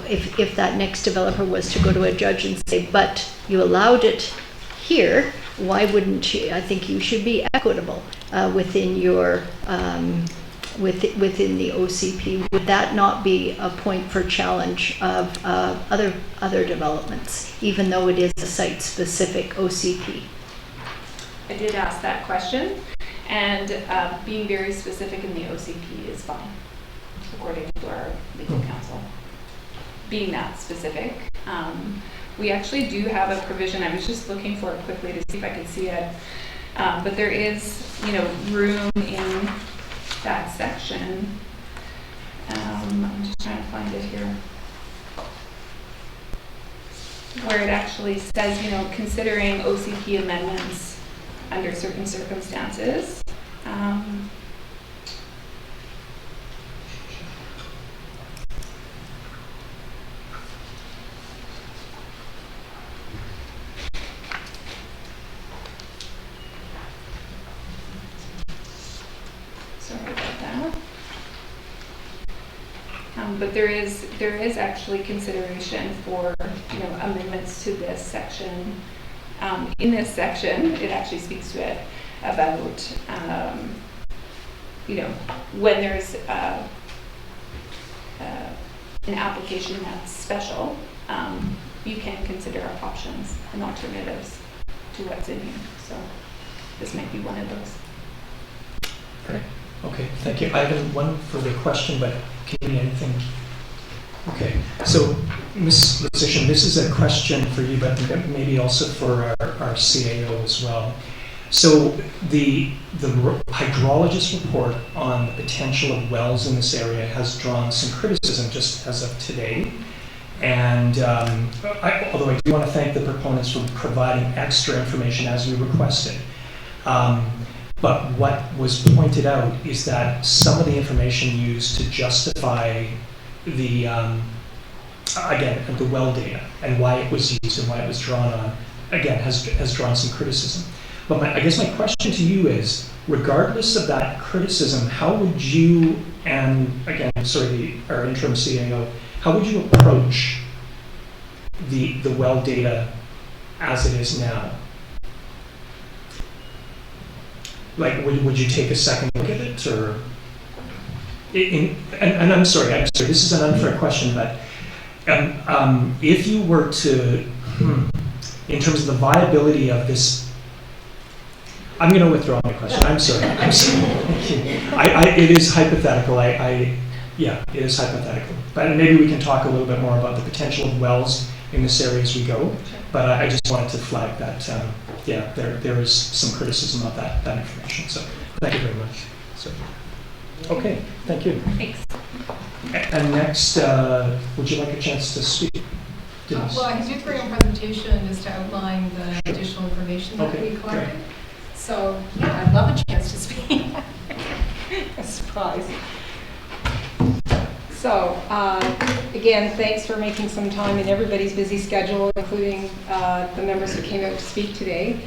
if that next developer was to go to a judge and say, but you allowed it here, why wouldn't you? I think you should be equitable within your within the OCP. Would that not be a point for challenge of other developments, even though it is a site-specific OCP? I did ask that question, and being very specific in the OCP is fine, according to our legal counsel. Being that specific. We actually do have a provision. I was just looking for it quickly to see if I could see it. But there is, room in that section. I'm just trying to find it here. Where it actually says, considering OCP amendments under certain circumstances. But there is actually consideration for amendments to this section. In this section, it actually speaks to it about when there's an application that's special, you can consider options and alternatives to what's in here. So this might be one of those. Great. Okay, thank you. I have one further question, but can you anything? Okay, so Ms. Decision, this is a question for you, but maybe also for our CAO as well. So the hydrologist report on the potential of wells in this area has drawn some criticism just as of today. And although I do want to thank the proponents for providing extra information as we requested. But what was pointed out is that some of the information used to justify the, again, the well data and why it was used and why it was drawn on, again, has drawn some criticism. But I guess my question to you is, regardless of that criticism, how would you, and again, our interim CAO, how would you approach the well data as it is now? Like, would you take a second look at it, or? And I'm sorry, this is an unfair question, but if you were to, in terms of the viability of this, I'm going to withdraw my question. I'm sorry. It is hypothetical. Yeah, it is hypothetical. But maybe we can talk a little bit more about the potential of wells in this area as we go. But I just wanted to flag that, yeah, there is some criticism of that information. So thank you very much. So, okay, thank you. Thanks. And next, would you like a chance to speak? Well, I did bring a presentation just to outline the additional information that we collected. Great. So, yeah, I'd love a chance to speak. A surprise. So, again, thanks for making some time in everybody's busy schedule, including the members who came out to speak today.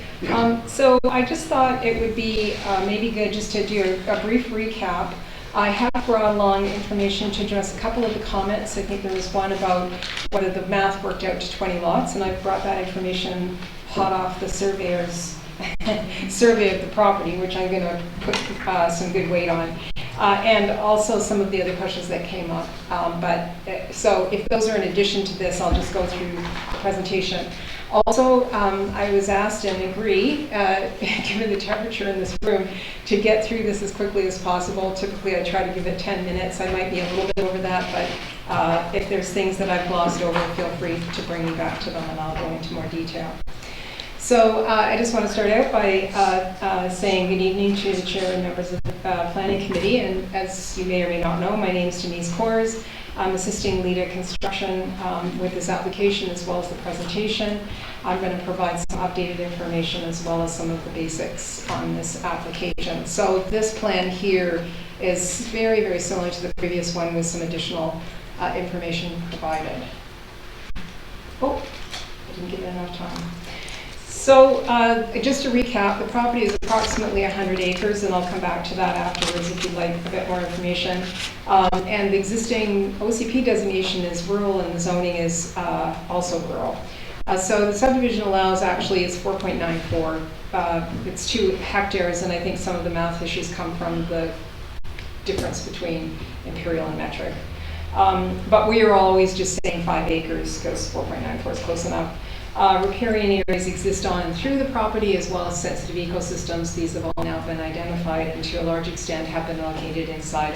So I just thought it would be maybe good just to do a brief recap. I have brought along information to address a couple of the comments. I think there was one about whether the math worked out to 20 lots, and I've brought that information hot off the surveyor's survey of the property, which I'm going to put some good weight on. And also some of the other questions that came up. So if those are in addition to this, I'll just go through the presentation. Also, I was asked and agree, given the temperature in this room, to get through this as quickly as possible. Typically, I try to give it 10 minutes. I might be a little bit over that, but if there's things that I've glossed over, feel free to bring me back to them and I'll go into more detail. So I just want to start out by saying good evening to the chair and members of the planning committee. And as you may or may not know, my name is Denise Kors. I'm assisting LEDA Construction with this application as well as the presentation. I'm going to provide some updated information as well as some of the basics on this application. So this plan here is very, very similar to the previous one with some additional information provided. Oh, I didn't give it enough time. So just to recap, the property is approximately 100 acres, and I'll come back to that afterwards if you'd like a bit more information. And the existing OCP designation is rural, and the zoning is also rural. So the subdivision allows actually is 4.94. It's 2 hectares, and I think some of the math issues come from the difference between imperial and metric. But we are always just saying 5 acres because 4.94 is close enough. Riparian areas exist on and through the property, as well as sensitive ecosystems. These have all now been identified and to a large extent have been located inside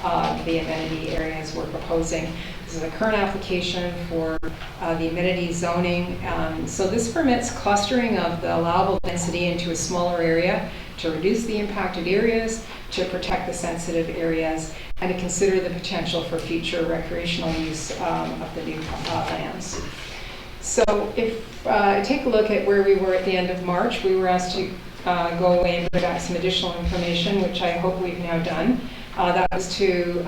of the amenity areas we're proposing. This is a current application for the amenity zoning. So this permits clustering of the allowable density into a smaller area to reduce the impacted areas, to protect the sensitive areas, and to consider the potential for future recreational use of the new lands. So if I take a look at where we were at the end of March, we were asked to go away and bring back some additional information, which I hope we've now done. That was to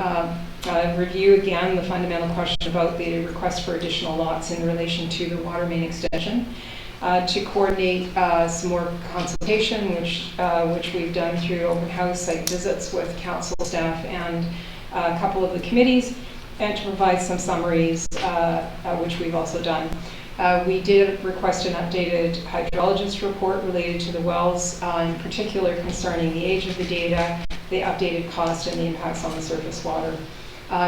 review again the fundamental question about the request for additional lots in relation to the water main extension, to coordinate some more consultation, which we've done through open house site visits with council staff and a couple of the committees, and to provide some summaries, which we've also done. We did request an updated hydrologist report related to the wells, in particular concerning the age of the data, the updated cost, and the impacts on the surface water,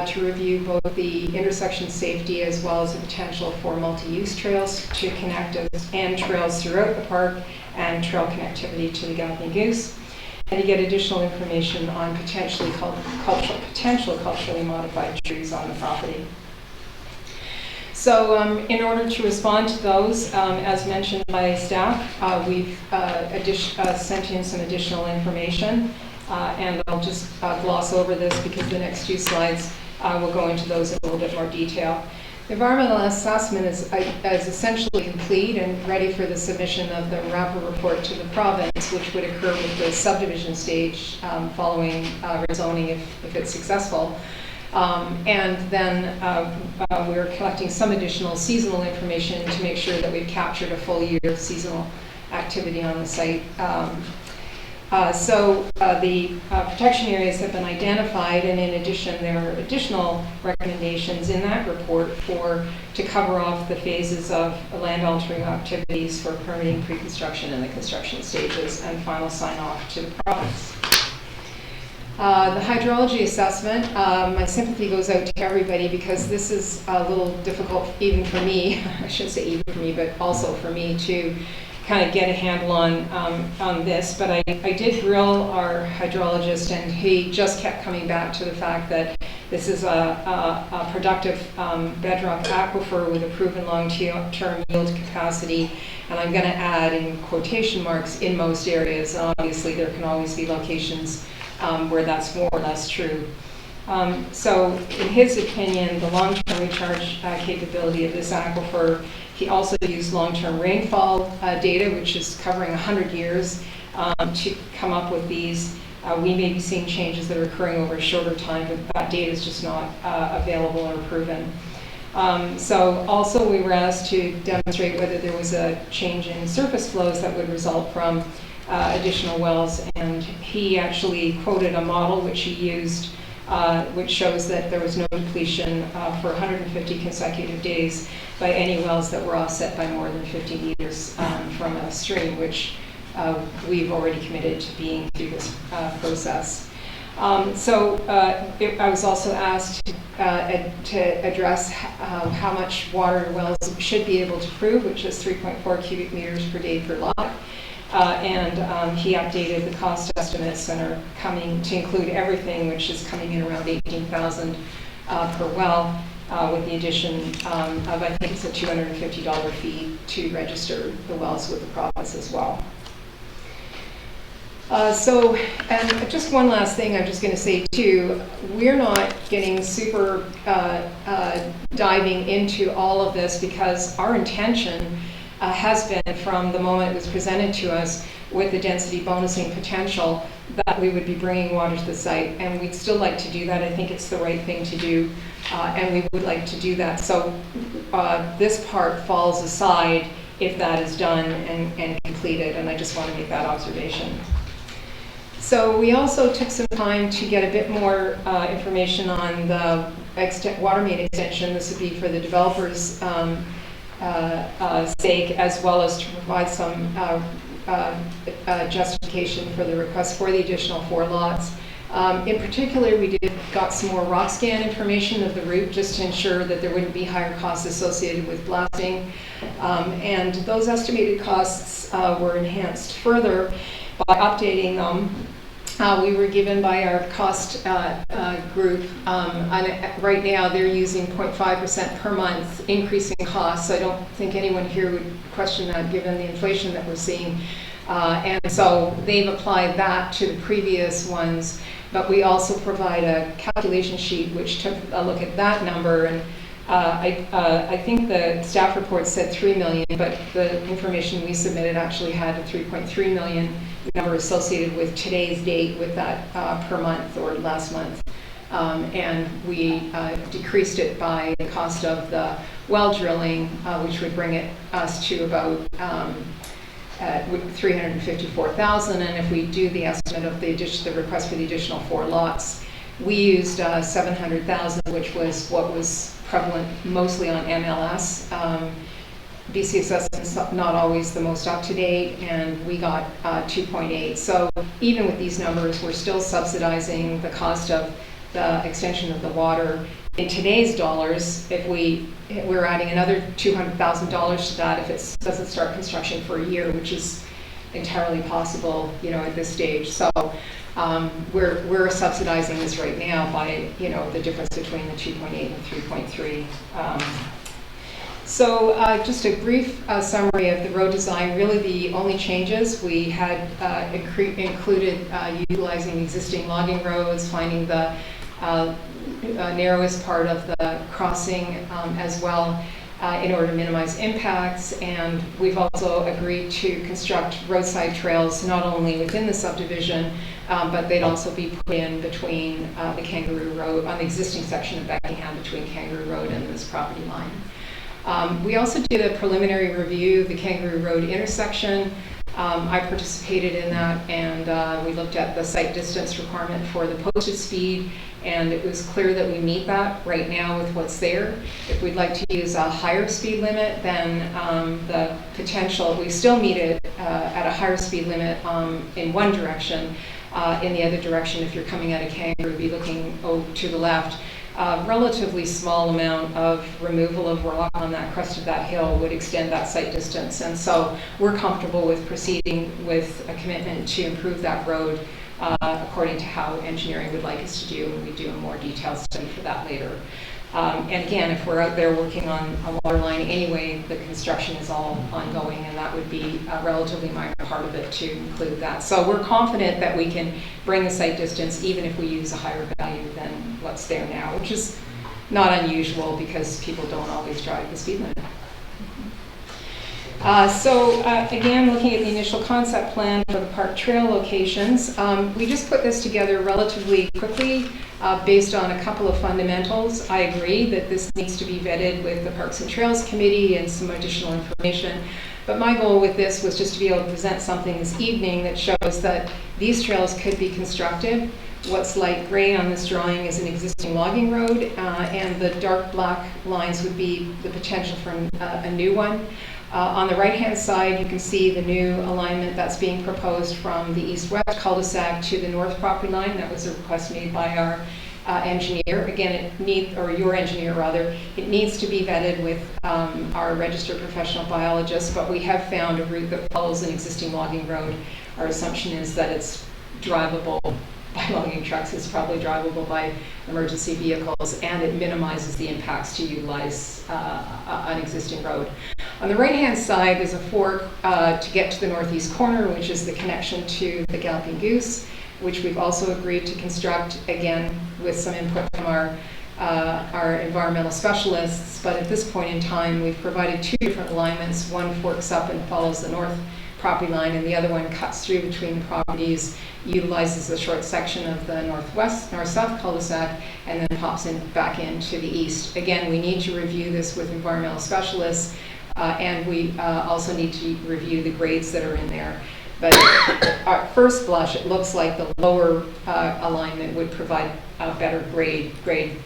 to review both the intersection safety as well as the potential for multi-use trails to connect and trails throughout the park and trail connectivity to the Galloping Goose, and to get additional information on potential culturally modified trees on the property. So in order to respond to those, as mentioned by staff, we've sent in some additional information, and I'll just gloss over this because the next few slides will go into those in a little bit more detail. The environmental assessment is essentially complete and ready for the submission of the RAPA report to the province, which would occur with the subdivision stage following rezoning if it's successful. And then we're collecting some additional seasonal information to make sure that we've captured a full year of seasonal activity on the site. The protection areas have been identified, and in addition, there are additional recommendations in that report to cover off the phases of land altering activities for permitting, pre-construction, and the construction stages, and final sign-off to the province. The hydrology assessment, my sympathy goes out to everybody because this is a little difficult even for me, I shouldn't say even for me, but also for me to kind of get a handle on this, but I did grill our hydrologist, and he just kept coming back to the fact that this is a productive bedrock aquifer with a proven long-term yield capacity, and I'm going to add in quotation marks in most areas. Obviously, there can always be locations where that's more or less true. So in his opinion, the long-term recharge capability of this aquifer, he also used long-term rainfall data, which is covering 100 years, to come up with these. We may be seeing changes that are occurring over a shorter time, but that data is just not available or proven. So also we were asked to demonstrate whether there was a change in surface flows that would result from additional wells, and he actually quoted a model which he used which shows that there was no depletion for 150 consecutive days by any wells that were offset by more than 50 meters from a stream, which we've already committed to being through this process. I was also asked to address how much water wells should be able to prove, which is 3.4 cubic meters per day per lot. He updated the cost estimates and are coming to include everything, which is coming in around $18,000 per well, with the addition of, I think it's a $250 fee to register the wells with the province as well. And just one last thing I'm just going to say too, we're not getting super diving into all of this because our intention has been from the moment it was presented to us with the density bonusing potential that we would be bringing water to the site, and we'd still like to do that. I think it's the right thing to do, and we would like to do that. So this part falls aside if that is done and completed, and I just want to make that observation. So we also took some time to get a bit more information on the water main extension. This would be for the developers' sake, as well as to provide some justification for the request for the additional 4 lots. In particular, we got some more rock scan information of the route just to ensure that there wouldn't be higher costs associated with blasting. And those estimated costs were enhanced further by updating them. We were given by our cost group, and right now they're using 0.5% per month increase in costs. I don't think anyone here would question that given the inflation that we're seeing. And so they've applied that to the previous ones, but we also provide a calculation sheet which took a look at that number, and I think the staff report said 3 million, but the information we submitted actually had a 3.3 million number associated with today's date with that per month or last month. And we decreased it by the cost of the well drilling, which would bring us to about 354,000. And if we do the estimate of the request for the additional 4 lots, we used 700,000, which was what was prevalent mostly on MLS. BC assessment's not always the most up-to-date, and we got 2.8. So even with these numbers, we're still subsidizing the cost of the extension of the water. In today's dollars, if we're adding another $200,000 to that if it doesn't start construction for a year, which is entirely possible, at this stage. So we're subsidizing this right now by, the difference between the 2.8 and 3.3. So just a brief summary of the road design. Really the only changes we had included utilizing existing logging roads, finding the narrowest part of the crossing as well, in order to minimize impacts. And we've also agreed to construct roadside trails not only within the subdivision, but they'd also be put in between the Kangaroo Road, on the existing section of Beckingham between Kangaroo Road and this property line. We also did a preliminary review of the Kangaroo Road intersection. I participated in that, and we looked at the site distance requirement for the posted speed, and it was clear that we meet that right now with what's there. If we'd like to use a higher speed limit, then the potential, we still meet it at a higher speed limit in one direction. In the other direction, if you're coming out of Kangaroo, be looking to the left. Relatively small amount of removal of rock on that crest of that hill would extend that site distance. And so we're comfortable with proceeding with a commitment to improve that road according to how engineering would like us to do, and we do a more detailed study for that later. And again, if we're out there working on a water line anyway, the construction is all ongoing, and that would be a relatively minor part of it to include that. So we're confident that we can bring the site distance even if we use a higher value than what's there now, which is not unusual because people don't always drive the speed limit. Again, looking at the initial concept plan for the park trail locations, we just put this together relatively quickly based on a couple of fundamentals. I agree that this needs to be vetted with the Parks and Trails Committee and some additional information. But my goal with this was just to be able to present something this evening that shows that these trails could be constructed. What's light gray on this drawing is an existing logging road, and the dark black lines would be the potential for a new one. On the right-hand side, you can see the new alignment that's being proposed from the east-west cul-de-sac to the north property line. That was a request made by our engineer. Again, your engineer rather. It needs to be vetted with our registered professional biologist, but we have found a route that follows an existing logging road. Our assumption is that it's drivable by logging trucks, it's probably drivable by emergency vehicles, and it minimizes the impacts to utilize an existing road. On the right-hand side, there's a fork to get to the northeast corner, which is the connection to the Galloping Goose, which we've also agreed to construct, again, with some input from our environmental specialists. But at this point in time, we've provided two different alignments. One forks up and follows the north property line, and the other one cuts through between properties, utilizes a short section of the north-south cul-de-sac, and then pops back into the east. Again, we need to review this with environmental specialists, and we also need to review the grades that are in there. But at first blush, it looks like the lower alignment would provide a better grade,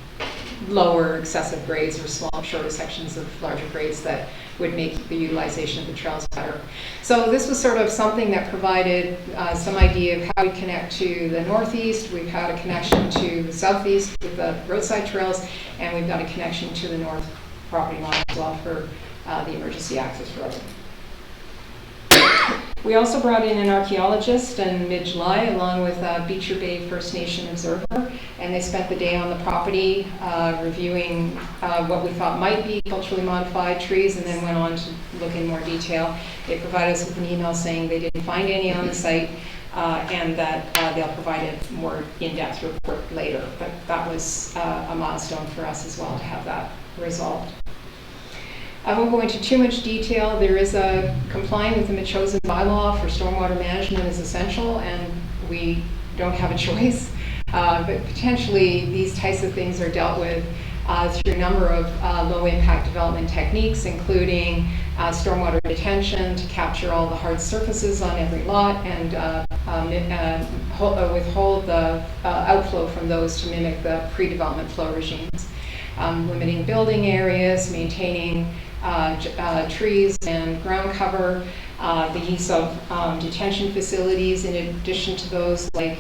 lower excessive grades or small, shorter sections of larger grades that would make the utilization of the trails better. So this was sort of something that provided some idea of how we connect to the northeast. We've had a connection to the southeast with the roadside trails, and we've got a connection to the north property line as well for the emergency access road. We also brought in an archaeologist in mid-July along with Beecher Bay First Nation observer, and they spent the day on the property reviewing what we thought might be culturally modified trees, and then went on to look in more detail. They provided us with an email saying they didn't find any on the site, and that they'll provide a more in-depth report later. But that was a milestone for us as well to have that resolved. I won't go into too much detail. There is a complying with the Metchosin bylaw for stormwater management is essential, and we don't have a choice. But potentially these types of things are dealt with through a number of low-impact development techniques, including stormwater detention to capture all the hard surfaces on every lot and withhold the outflow from those to mimic the pre-development flow regimes. Limiting building areas, maintaining trees and ground cover, the use of detention facilities in addition to those like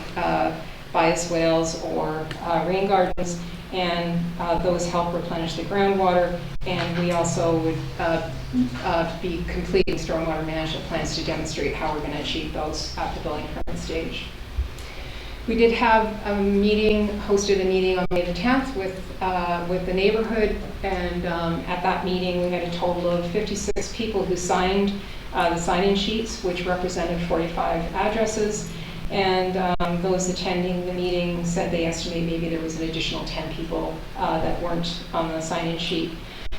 bias whales or rain gardens, and those help replenish the groundwater. And we also would be completing stormwater management plans to demonstrate how we're going to achieve those at the building permit stage. We did have hosted a meeting on May the 10th with the neighborhood, and at that meeting we had a total of 56 people who signed the sign-in sheets, which represented 45 addresses. And those attending the meeting said they estimate maybe there was an additional 10 people that weren't on the sign-in sheet.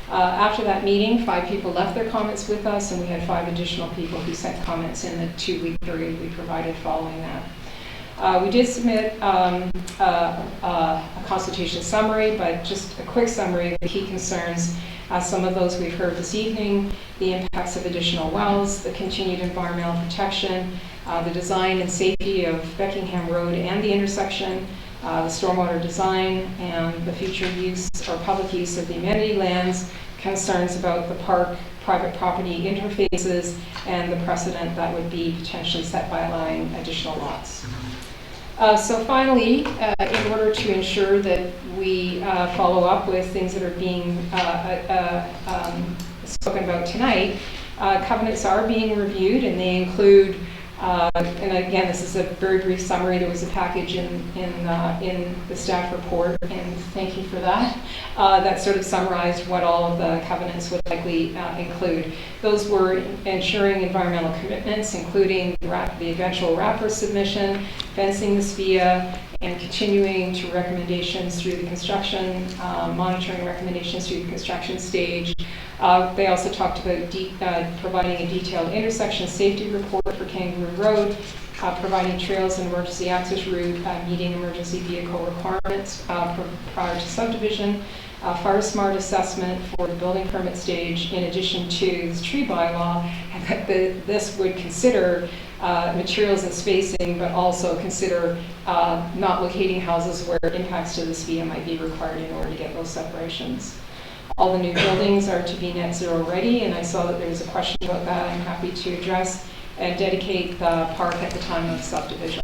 After that meeting, 5 people left their comments with us, and we had 5 additional people who sent comments in the 2-week period we provided following that. We did submit a consultation summary, but just a quick summary of the key concerns. Some of those we've heard this evening: the impacts of additional wells, the continued environmental protection, the design and safety of Beckingham Road and the intersection, the stormwater design, and the future use or public use of the amenity lands, concerns about the park private property interfaces, and the precedent that would be potentially set by allowing additional lots. So finally, in order to ensure that we follow up with things that are being spoken about tonight, covenants are being reviewed, and they include, and again, this is a very brief summary. There was a package in the staff report, and thank you for that, that sort of summarized what all of the covenants would likely include. Those were ensuring environmental commitments, including the eventual wrapper submission, fencing the SPIA, and continuing to recommendations through the construction, monitoring recommendations through the construction stage. They also talked about providing a detailed intersection safety report for Kangaroo Road, providing trails and emergency access route, meeting emergency vehicle requirements prior to subdivision, fire smart assessment for the building permit stage, in addition to the tree bylaw, and that this would consider materials and spacing, but also consider not locating houses where impacts to the SPIA might be required in order to get those separations. All the new buildings are to be net zero ready, and I saw that there was a question about that. I'm happy to address and dedicate the park at the time of subdivision.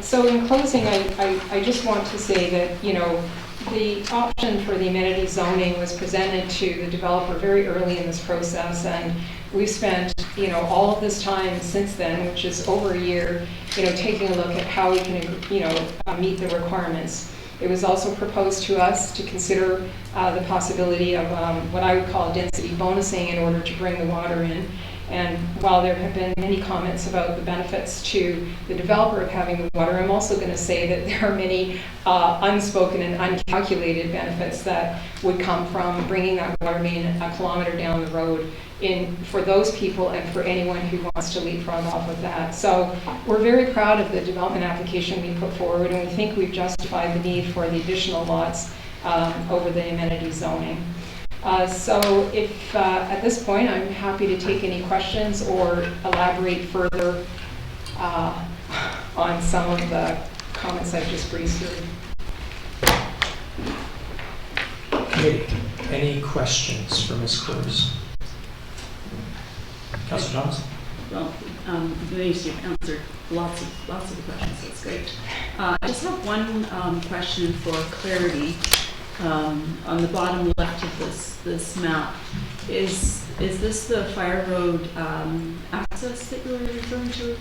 So in closing, I just want to say that, you know, the option for the amenity zoning was presented to the developer very early in this process, and we've spent, you know, all of this time since then, which is over a year, you know, taking a look at how we can, you know, meet the requirements. It was also proposed to us to consider the possibility of what I would call density bonusing in order to bring the water in. And while there have been many comments about the benefits to the developer of having the water, I'm also going to say that there are many unspoken and uncalculated benefits that would come from bringing that water main a kilometer down the road for those people and for anyone who wants to leapfrog off of that. So we're very proud of the development application we put forward, and we think we've justified the need for the additional lots over the amenity zoning. So if at this point, I'm happy to take any questions or elaborate further on some of the comments I've just breezed through. Okay, any questions for Ms. Cruz? Councilor Johnson? Well, Denise, you've answered lots of the questions. That's great. I just have one question for clarity. On the bottom left of this map, is this the fire road access that you were referring to?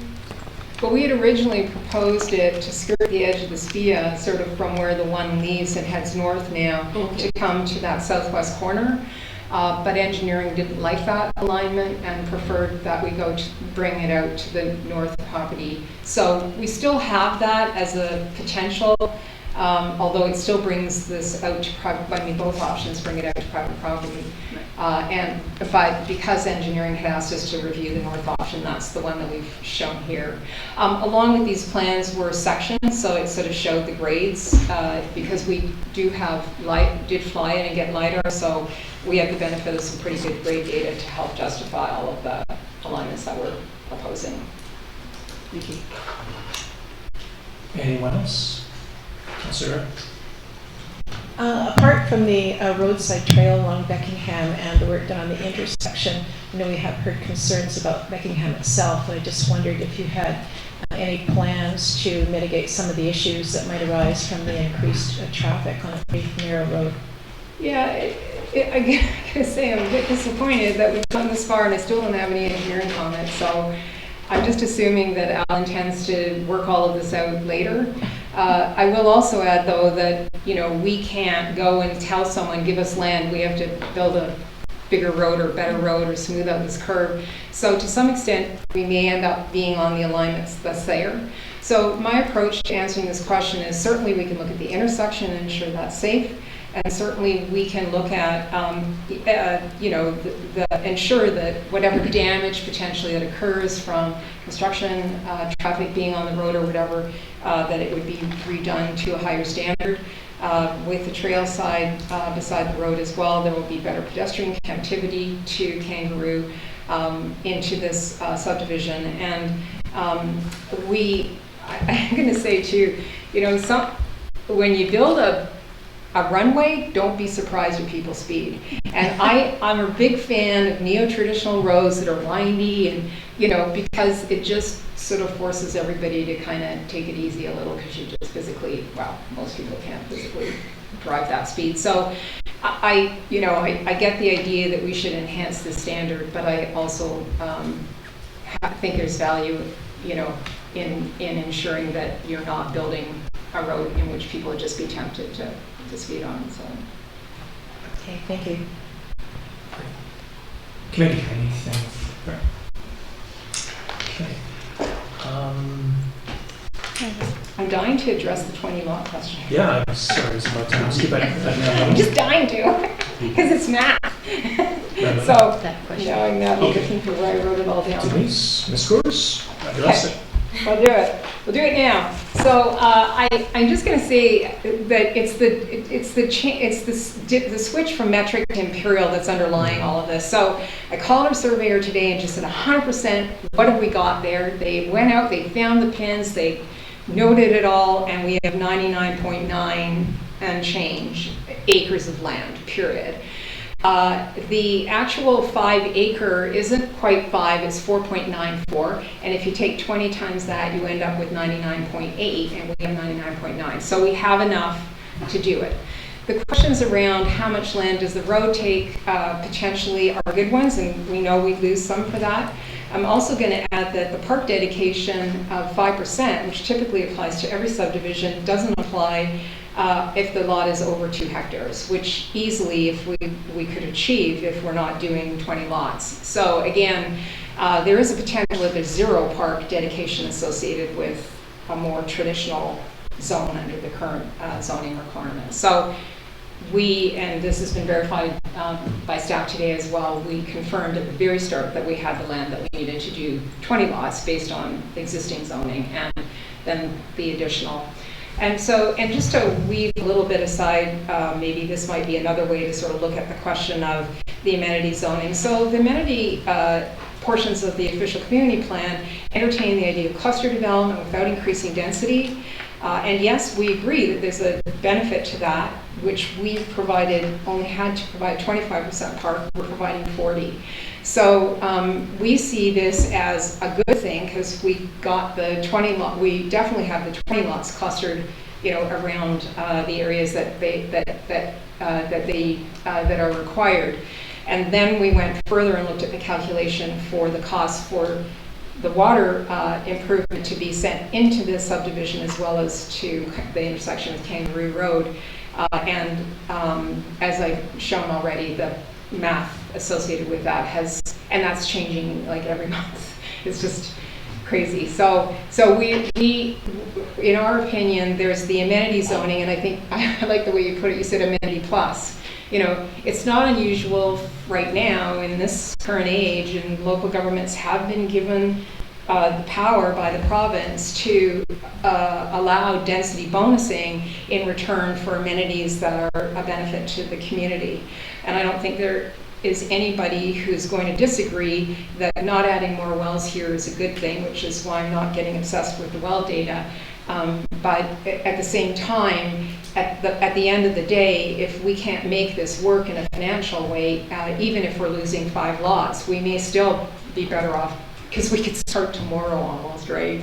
Well, we had originally proposed it to skirt the edge of the SPIA, sort of from where the one leaves and heads north now, to come to that southwest corner. But engineering didn't like that alignment and preferred that we bring it out to the north property. So we still have that as a potential, although it still brings this out to private. I mean, both options bring it out to private property. But because engineering had asked us to review the north option, that's the one that we've shown here. Along with these plans were sections, so it sort of showed the grades, because we did fly in and get LiDAR, so we have the benefit of some pretty good grade data to help justify all of the alignments that we're proposing. Thank you. Anyone else? Councilor? Apart from the roadside trail along Beckingham and the work done on the intersection, I know we have heard concerns about Beckingham itself, and I just wondered if you had any plans to mitigate some of the issues that might arise from the increased traffic on a pretty narrow road. Yeah, I gotta say, I'm a bit disappointed that we've gone this far and I still don't have any engineering comments, so I'm just assuming that Al intends to work all of this out later. I will also add, though, that, you know, we can't go and tell someone, give us land, we have to build a bigger road or better road or smooth out this curve. So to some extent, we may end up being on the alignments that's there. So my approach to answering this question is certainly we can look at the intersection and ensure that's safe. And certainly we can look at, ensure that whatever damage potentially that occurs from construction, traffic being on the road or whatever, that it would be redone to a higher standard. With the trail side beside the road as well, there will be better pedestrian connectivity to Kangaroo into this subdivision. And I'm going to say too, when you build a runway, don't be surprised when people speed. And I'm a big fan of neo-traditional roads that are windy and, because it just sort of forces everybody to kind of take it easy a little because you just physically, most people can't physically drive that speed. So I get the idea that we should enhance the standard, but I also think there's value, in ensuring that you're not building a road in which people would just be tempted to speed on. So. Okay, thank you. Committee, anything? Okay. I'm dying to address the 20 lot question. Yeah, I'm sorry, I was about to ask you, but I'm just dying to, because it's math. So, knowing that, I'm looking for where I wrote it all down. Denise, Ms. Gores, address it. I'll do it. We'll do it now. So I'm just going to say that it's the switch from metric to imperial that's underlying all of this. So I called our surveyor today and just said 100%. What have we got there? They went out, they found the pins, they noted it all, and we have 99.9 and change acres of land. Period. The actual 5 acre isn't quite 5, it's 4.94. And if you take 20 times that, you end up with 99.8, and we have 99.9. So we have enough to do it. The questions around how much land does the road take potentially are good ones, and we know we lose some for that. I'm also going to add that the park dedication of 5%, which typically applies to every subdivision, doesn't apply if the lot is over 2 hectares, which easily if we could achieve if we're not doing 20 lots. So again, there is a potential that there's 0 park dedication associated with a more traditional zone under the current zoning requirements. So and this has been verified by staff today as well, we confirmed at the very start that we had the land that we needed to do 20 lots based on existing zoning and then the additional. And just to weave a little bit aside, maybe this might be another way to sort of look at the question of the amenity zoning. So the amenity portions of the official community plan entertain the idea of cluster development without increasing density. And yes, we agree that there's a benefit to that, which we've only had to provide 25% park, we're providing 40. So we see this as a good thing because we got the 20 lot. We definitely have the 20 lots clustered, around the areas that are required. And then we went further and looked at the calculation for the cost for the water improvement to be sent into this subdivision as well as to the intersection with Kangaroo Road. And as I've shown already, the math associated with that and that's changing like every month. It's just crazy. So we in our opinion, there's the amenity zoning, and I think I like the way you put it. You said amenity plus. It's not unusual right now in this current age, and local governments have been given the power by the province to allow density bonusing in return for amenities that are a benefit to the community. And I don't think there is anybody who's going to disagree that not adding more wells here is a good thing, which is why I'm not getting obsessed with the well data. But at the same time, at the end of the day, if we can't make this work in a financial way, even if we're losing 5 lots, we may still be better off because we could start tomorrow almost, right?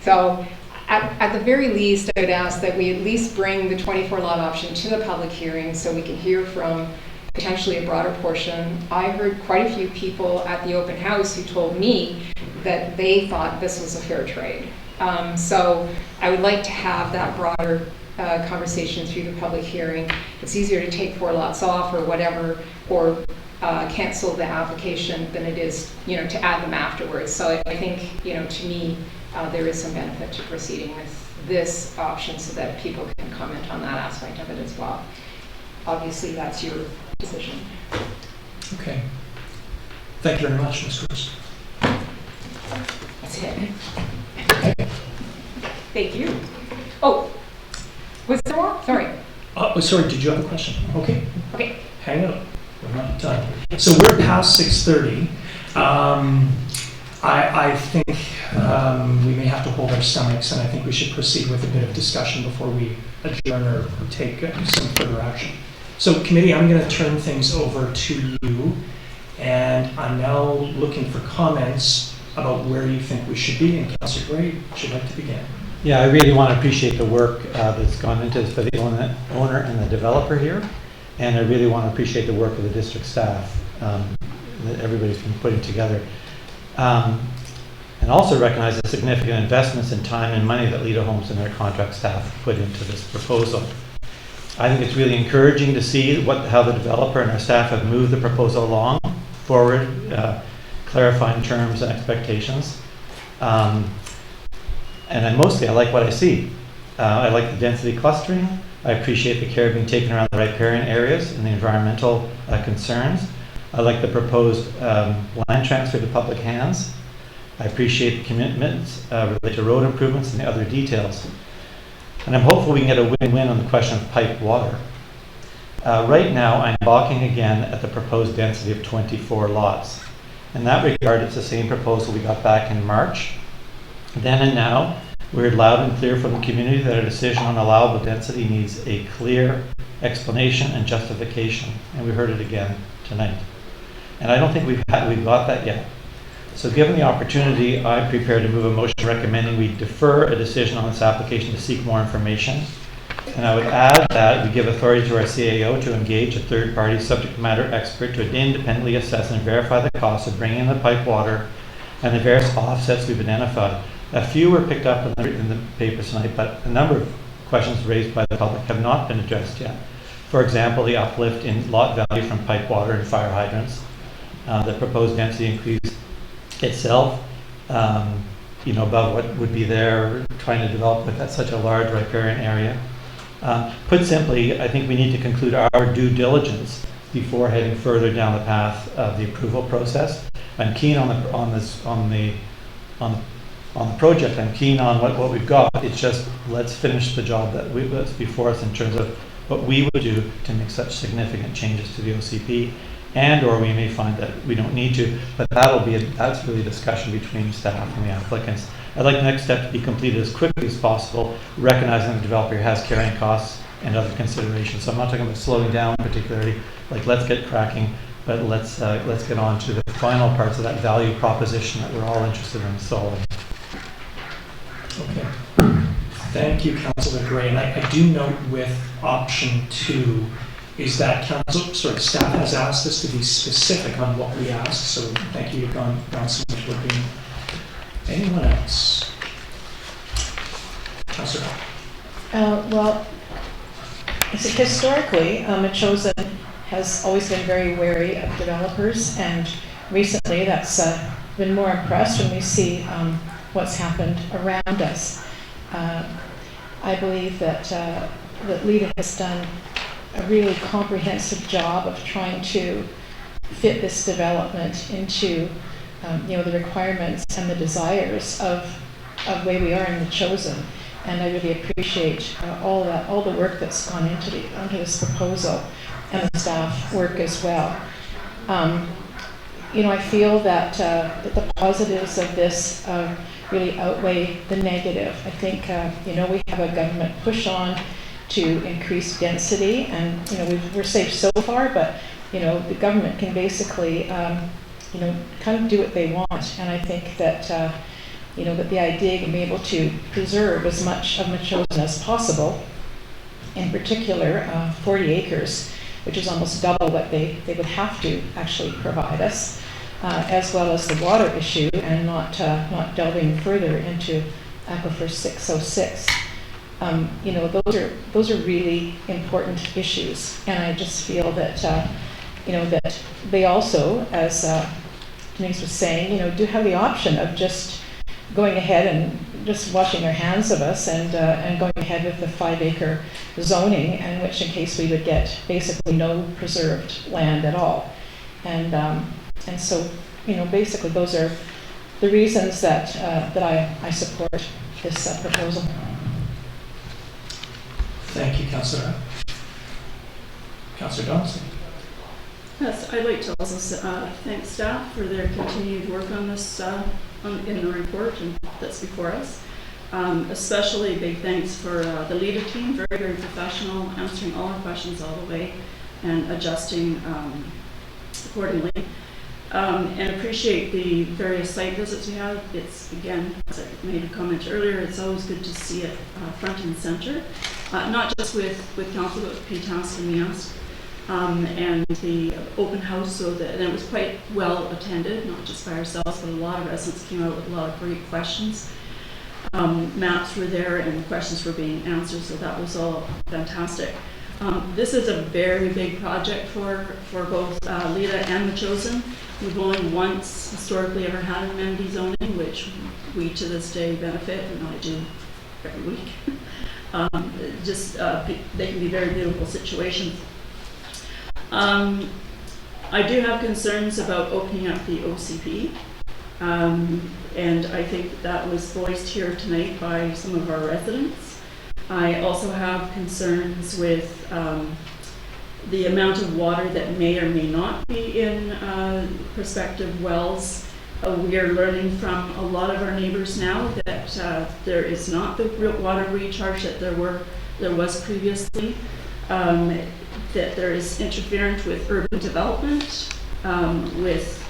So at the very least, I would ask that we at least bring the 24 lot option to the public hearing so we can hear from potentially a broader portion. I heard quite a few people at the open house who told me that they thought this was a fair trade. So I would like to have that broader conversation through the public hearing. It's easier to take 4 lots off or whatever, or cancel the application than it is, to add them afterwards. So I think, to me, there is some benefit to proceeding with this option so that people can comment on that aspect of it as well. Obviously, that's your decision. Okay. Thank you very much, Ms. Cruz. That's it. Thank you. Oh, was there more? Sorry. Oh, sorry, did you have a question? Okay. Okay. Hang up. We're not done. So we're past 6:30. I think we may have to hold our stomachs, and I think we should proceed with a bit of discussion before we adjourn or take some further action. So committee, I'm going to turn things over to you, and I'm now looking for comments about where you think we should be. And Councillor Gray, would you like to begin? Yeah, I really want to appreciate the work that's gone into this for the owner and the developer here. And I really want to appreciate the work of the district staff that everybody's been putting together. And also recognize the significant investments in time and money that Leda Homes and their contract staff put into this proposal. I think it's really encouraging to see how the developer and our staff have moved the proposal along forward, clarifying terms and expectations. And I like what I see. I like the density clustering. I appreciate the care being taken around the riparian areas and the environmental concerns. I like the proposed land transfer to public hands. I appreciate the commitments related to road improvements and the other details. And I'm hopeful we can get a win-win on the question of piped water. Right now, I'm balking again at the proposed density of 24 lots. In that regard, it's the same proposal we got back in March. Then and now, we heard loud and clear from the community that a decision on allowable density needs a clear explanation and justification, and we heard it again tonight. And I don't think we've got that yet. So given the opportunity, I'm prepared to move a motion recommending we defer a decision on this application to seek more information. And I would add that we give authority to our CAO to engage a third-party subject matter expert to independently assess and verify the cost of bringing in the pipe water and the various offsets we've identified. A few were picked up in the papers tonight, but a number of questions raised by the public have not been addressed yet. For example, the uplift in lot value from pipe water and fire hydrants, the proposed density increase itself, above what would be there trying to develop with such a large riparian area. Put simply, I think we need to conclude our due diligence before heading further down the path of the approval process. I'm keen on the project. I'm keen on what we've got. It's just let's finish the job that's before us in terms of what we would do to make such significant changes to the OCP, or we may find that we don't need to. But that's really a discussion between staff and the applicants. I'd like the next step to be completed as quickly as possible, recognizing the developer has carrying costs and other considerations. So I'm not talking about slowing down particularly. Let's get cracking, but let's get on to the final parts of that value proposition that we're all interested in solving. Okay. Thank you, Councillor Gray. And I do note with option 2 is that staff has asked us to be specific on what we ask. So thank you, you've gone so much working. Anyone else? Councillor. Well, historically, Chosen has always been very wary of developers, and recently that's been more impressed when we see what's happened around us. I believe that Leda has done a really comprehensive job of trying to fit this development into the requirements and the desires of where we are in the Chosen. And I really appreciate all the work that's gone into this proposal and the staff work as well. I feel that the positives of this really outweigh the negative. I think we have a government push on to increase density, and we're safe so far, but the government can basically kind of do what they want. And I think that that the idea can be able to preserve as much of Chosen as possible, in particular 40 acres, which is almost double what they would have to actually provide us, as well as the water issue, and not delving further into Aquifer 606. those are really important issues. And I just feel that, that they also, as Denise was saying, do have the option of just going ahead and just washing their hands of us and going ahead with the 5-acre zoning, in which case we would get basically no preserved land at all. And so, basically those are the reasons that I support this proposal. Thank you, Councillor. Councillor Donaldson. Yes, I'd like to also thank staff for their continued work on this in the report and that's before us. Especially big thanks for the leader team, very, very professional, answering all our questions all the way and adjusting accordingly. And appreciate the various site visits we had. It's, again, as I made a comment earlier, it's always good to see it front and center, not just with council, but with PTAS and MEASC. And the open house, and it was quite well attended, not just by ourselves, but a lot of residents came out with a lot of great questions. Maps were there and questions were being answered, so that was all fantastic. This is a very big project for both LIDA and the Chosen. We've only once historically ever had an amenity zoning, which we to this day benefit, and I do every week. They can be very beautiful situations. I do have concerns about opening up the OCP, and I think that was voiced here tonight by some of our residents. I also have concerns with the amount of water that may or may not be in prospective wells. We are learning from a lot of our neighbors now that there is not the water recharge that there was previously. That there is interference with urban development, with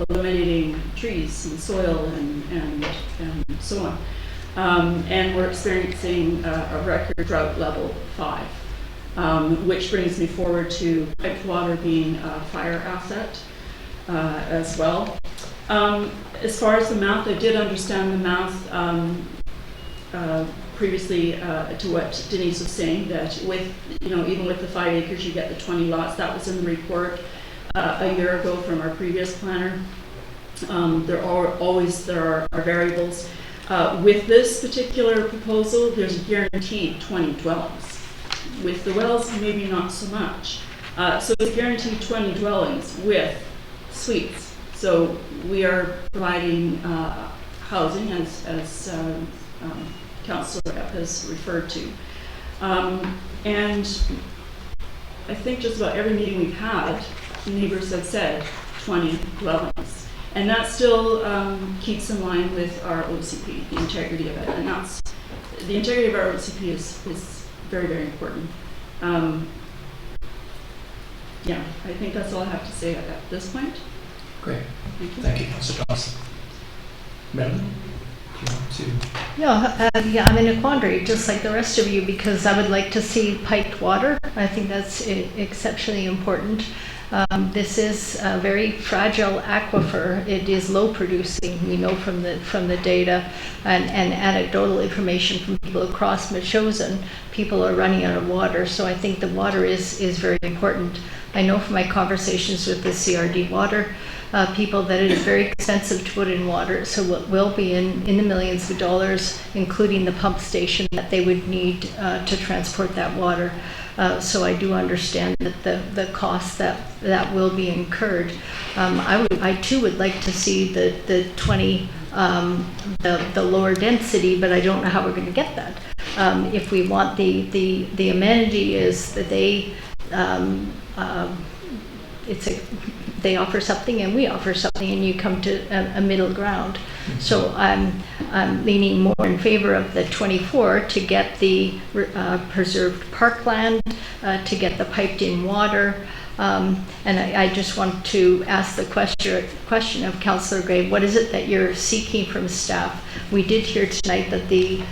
eliminating trees and soil and so on. And we're experiencing a record drought level 5, which brings me forward to piped water being a fire asset as well. As far as the math, I did understand the math previously to what Denise was saying, that with, even with the 5 acres, you get the 20 lots. That was in the report a year ago from our previous planner. There are variables. With this particular proposal, there's guaranteed 20 dwellings. With the wells, maybe not so much. So it's guaranteed 20 dwellings with suites. So we are providing housing as Councillor has referred to. And I think just about every meeting we've had, neighbors have said 20 dwellings. And that still keeps in line with our OCP, the integrity of it. And the integrity of our OCP is very, very important. Yeah, I think that's all I have to say at this point. Great. Thank you, Councillor Johnson. Madam, do you want to? Yeah, I'm in a quandary, just like the rest of you, because I would like to see piped water. I think that's exceptionally important. This is a very fragile aquifer. It is low producing. We know from the data and anecdotal information from people across Machosen, people are running out of water. So I think the water is very important. I know from my conversations with the CRD water people that it is very expensive to put in water. So it will be in the millions of dollars, including the pump station that they would need to transport that water. So I do understand that the cost that will be incurred. I too would like to see the 20, the lower density, but I don't know how we're going to get that. If we want the amenity is that they offer something and we offer something, and you come to a middle ground. So I'm leaning more in favor of the 24 to get the preserved parkland, to get the piped in water. And I just want to ask the question of Councillor Gray, what is it that you're seeking from staff? We did hear tonight that the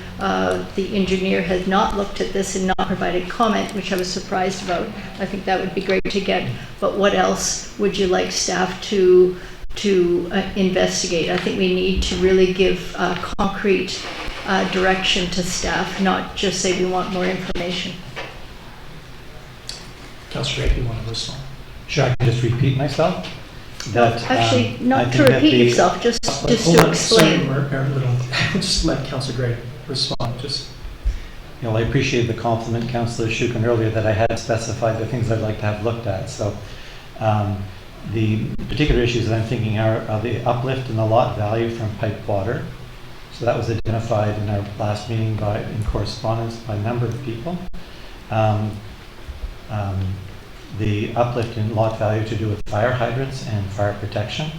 engineer had not looked at this and not provided comment, which I was surprised about. I think that would be great to get. But what else would you like staff to investigate? I think we need to really give concrete direction to staff, not just say we want more information. Councillor Ray, do you want to respond? Sure, I can just repeat myself. That, Actually, I not to think that repeat the- yourself, just Hold to on, explain. Mayor Little, just let Councillor Gray respond, just. You know, I appreciate the compliment, Councillor Shukin, earlier that I had specified the things I'd like to have looked at. So the particular issues that I'm thinking are the uplift in the lot value from piped water. So that was identified in our last meeting in correspondence by a number of people. The uplift in lot value to do with fire hydrants and fire protection.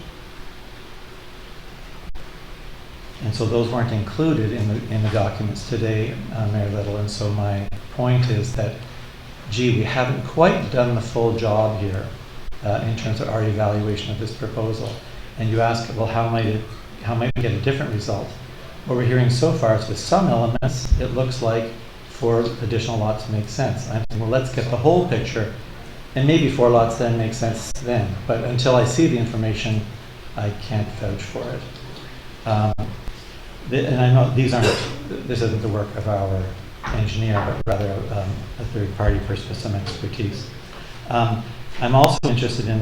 And so those weren't included in the documents today, Mayor Little. And so my point is that, gee, we haven't quite done the full job here in terms of our evaluation of this proposal. And you ask, well, how might we get a different result? What we're hearing so far is with some elements, it looks like 4 additional lots make sense. I'm saying, well, let's get the whole picture, and maybe 4 lots then make sense then. But until I see the information, I can't vouch for it. And I know this isn't the work of our engineer, but rather a third-party person with some expertise. I'm also interested in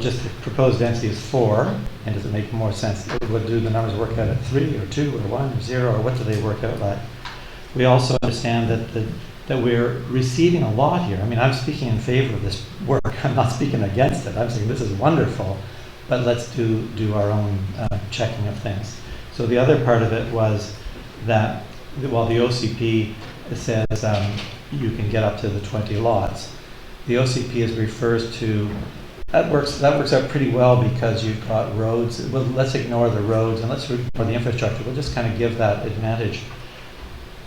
just the proposed density is 4, and does it make more sense? What do the numbers work out at 3 or 2 or 1 or 0, or what do they work out like? We also understand that we're receiving a lot here. I mean, I'm speaking in favor of this work. I'm not speaking against it. I'm saying this is wonderful, but let's do our own checking of things. So the other part of it was that while the OCP says you can get up to the 20 lots, the OCP refers to, that works out pretty well because you've got roads. Well, let's ignore the roads and let's ignore the infrastructure. We'll just kind of give that advantage.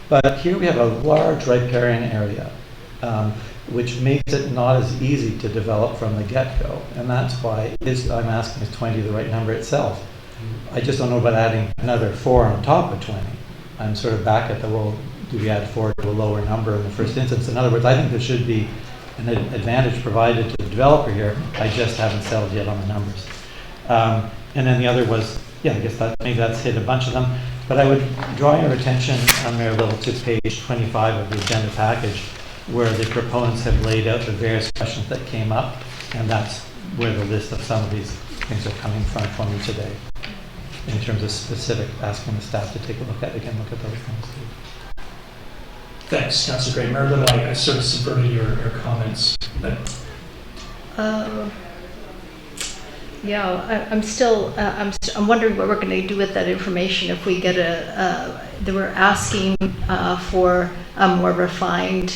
But here we have a large riparian area, which makes it not as easy to develop from the get-go. And that's why I'm asking, is 20 the right number itself? I just don't know about adding another 4 on top of 20. I'm sort of back at well, do we add 4 to a lower number in the first instance? In other words, I think there should be an advantage provided to the developer here. I just haven't settled yet on the numbers. And then the other was, I guess maybe that's hit a bunch of them. But I would draw your attention, Mayor Little, to page 25 of the agenda package, where the proponents have laid out the various questions that came up, and that's where the list of some of these things are coming from for me today, in terms of specific, asking the staff to take a look at those things too. Thanks, Councillor Gray. Mayor Little, I sort of subverted your comments. I'm wondering what we're going to do with that information if we get they were asking for a more refined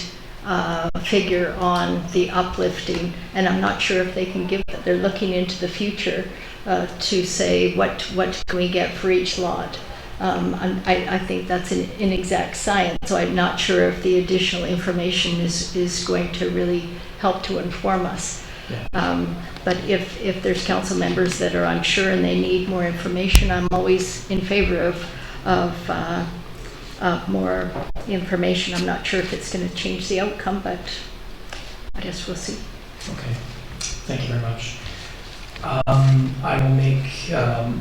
figure on the uplifting, and I'm not sure if they can give that. They're looking into the future to say what can we get for each lot. I think that's an inexact science, so I'm not sure if the additional information is going to really help to inform us. Yeah. But if there's council members that are unsure and they need more information, I'm always in favor of more information. I'm not sure if it's going to change the outcome, but I guess we'll see. Okay, thank you very much. I will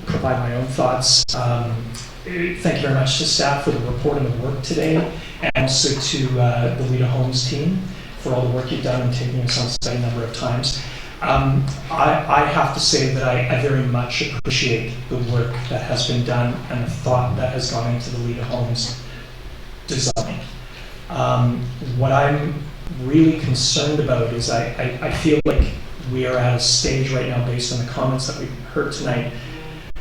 provide my own thoughts. Thank you very much to staff for the report and the work today, and also to the Lita Homes team for all the work you've done and taking us on site a number of times. I have to say that I very much appreciate the work that has been done and the thought that has gone into the Lita Homes design. What I'm really concerned about is I feel like we are at a stage right now, based on the comments that we've heard tonight,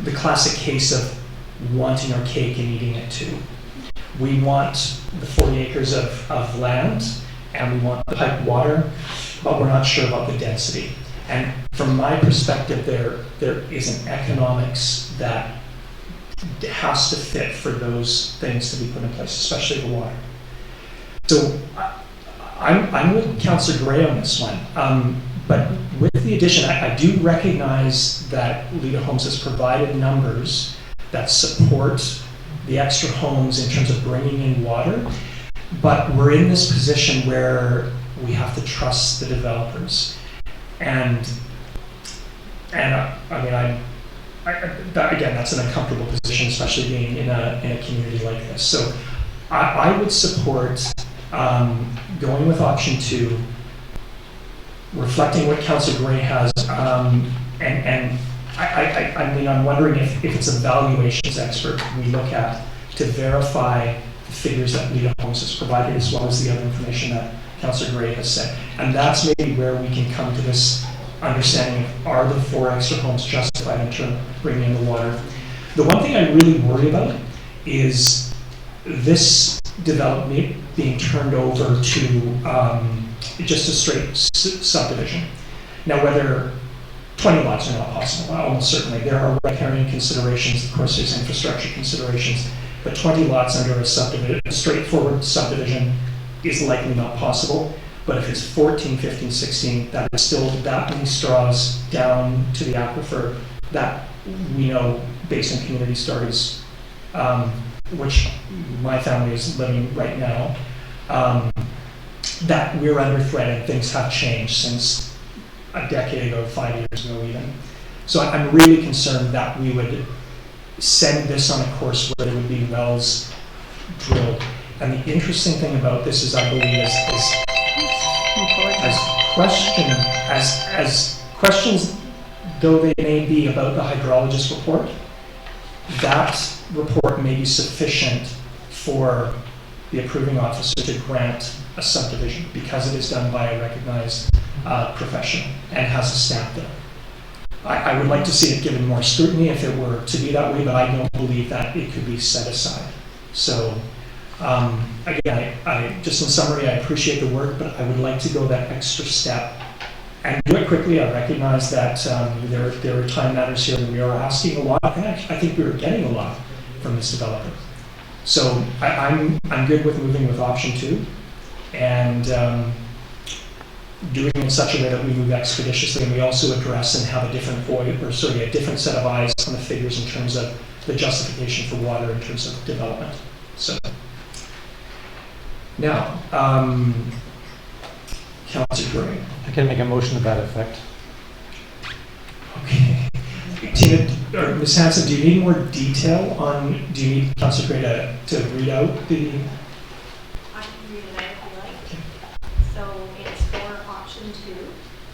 the classic case of wanting our cake and eating it too. We want the 40 acres of land, and we want the piped water, but we're not sure about the density. And from my perspective, there is an economics that has to fit for those things to be put in place, especially the water. So I'm with Councillor Gray on this one. But with the addition, I do recognize that Lita Homes has provided numbers that support the extra homes in terms of bringing in water. But we're in this position where we have to trust the developers. And I again, that's an uncomfortable position, especially being in a community like this. So I would support going with option 2, reflecting what Councillor Gray has, and I mean, I'm wondering if it's a valuations expert we look at to verify the figures that Lita Homes has provided, as well as the other information that Councillor Gray has said. And that's maybe where we can come to this understanding of, are the 4 extra homes justified in terms of bringing in the water? The one thing I really worry about is this development being turned over to just a straight subdivision. Now, whether 20 lots are not possible, almost certainly. There are riparian considerations, of course there's infrastructure considerations, but 20 lots under a subdivision, a straightforward subdivision, is likely not possible. But if it's 14, 15, 16, that is still that many straws down to the aquifer that we know, based on community stories, which my family is living right now, that we're under threat and things have changed since a decade ago, 5 years ago even. So I'm really concerned that we would send this on a course where there would be wells drilled. And the interesting thing about this is, I believe, as questions though they may be about the hydrologist report, that report may be sufficient for the approving officer to grant a subdivision because it is done by a recognized professional and has a stamp there. I would like to see it given more scrutiny if it were to be that way, but I don't believe that it could be set aside. So again, I just in summary, I appreciate the work, but I would like to go that extra step and do it quickly. I recognize that there are time matters here, and we are asking a lot, and I think we are getting a lot from this developer. So I'm good with moving with option 2 and doing it in such a way that we move expeditiously, and we also address and have a different a different set of eyes on the figures in terms of the justification for water in terms of development. So now, Councillor Gray. I can make a motion to that effect. Okay. Tina, or Ms. Hanson, do you need more detail on, do you need Councillor Gray to read out the? I can read it out if you like. Okay. So it's for option 2,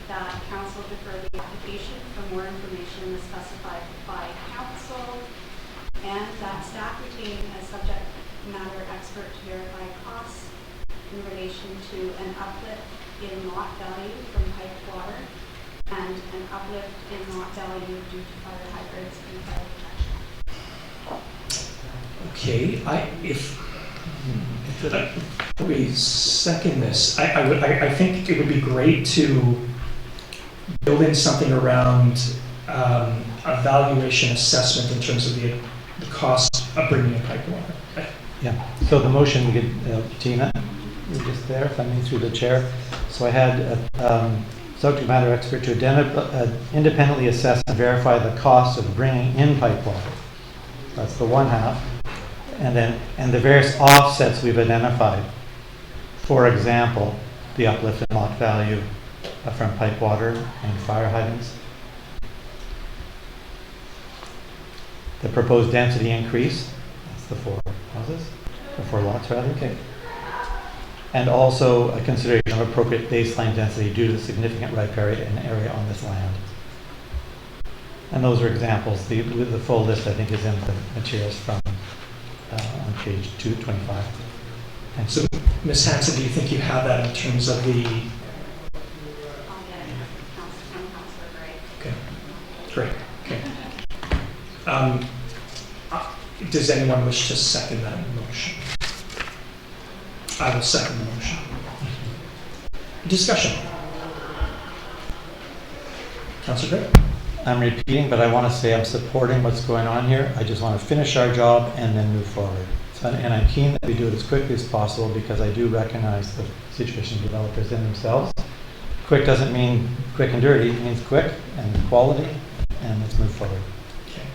that council defer the application for more information as specified by council, and that staff retain a subject matter expert to verify costs in relation to an uplift in lot value from piped water and an uplift in lot value due to fire hydrants and fire protection. Okay, if we second this, I think it would be great to build in something around a valuation assessment in terms of the cost of bringing in piped water. Yeah, so the motion, we could, Tina, you're just there, if I may, through the chair. So I had a subject matter expert to independently assess and verify the cost of bringing in pipe water. That's the one half. And the various offsets we've identified. For example, the uplift in lot value from pipe water and fire hydrants. The proposed density increase, that's the 4 houses, or 4 lots rather. Okay. And also a consideration of appropriate baseline density due to the significant riparian area on this land. And those are examples. The full list, I think, is in the materials from on page 225. And so, Ms. Hanson, do you think you have that in terms of the? I'll get it from Councillor Gray. Okay, great. Okay. Does anyone wish to second that motion? I will second the motion. Discussion. Councillor Gray? I'm repeating, but I want to say I'm supporting what's going on here. I just want to finish our job and then move forward. So, and I'm keen that we do it as quickly as possible because I do recognize the situation developers in themselves. Quick doesn't mean quick and dirty. It means quick and quality, and let's move forward. Okay.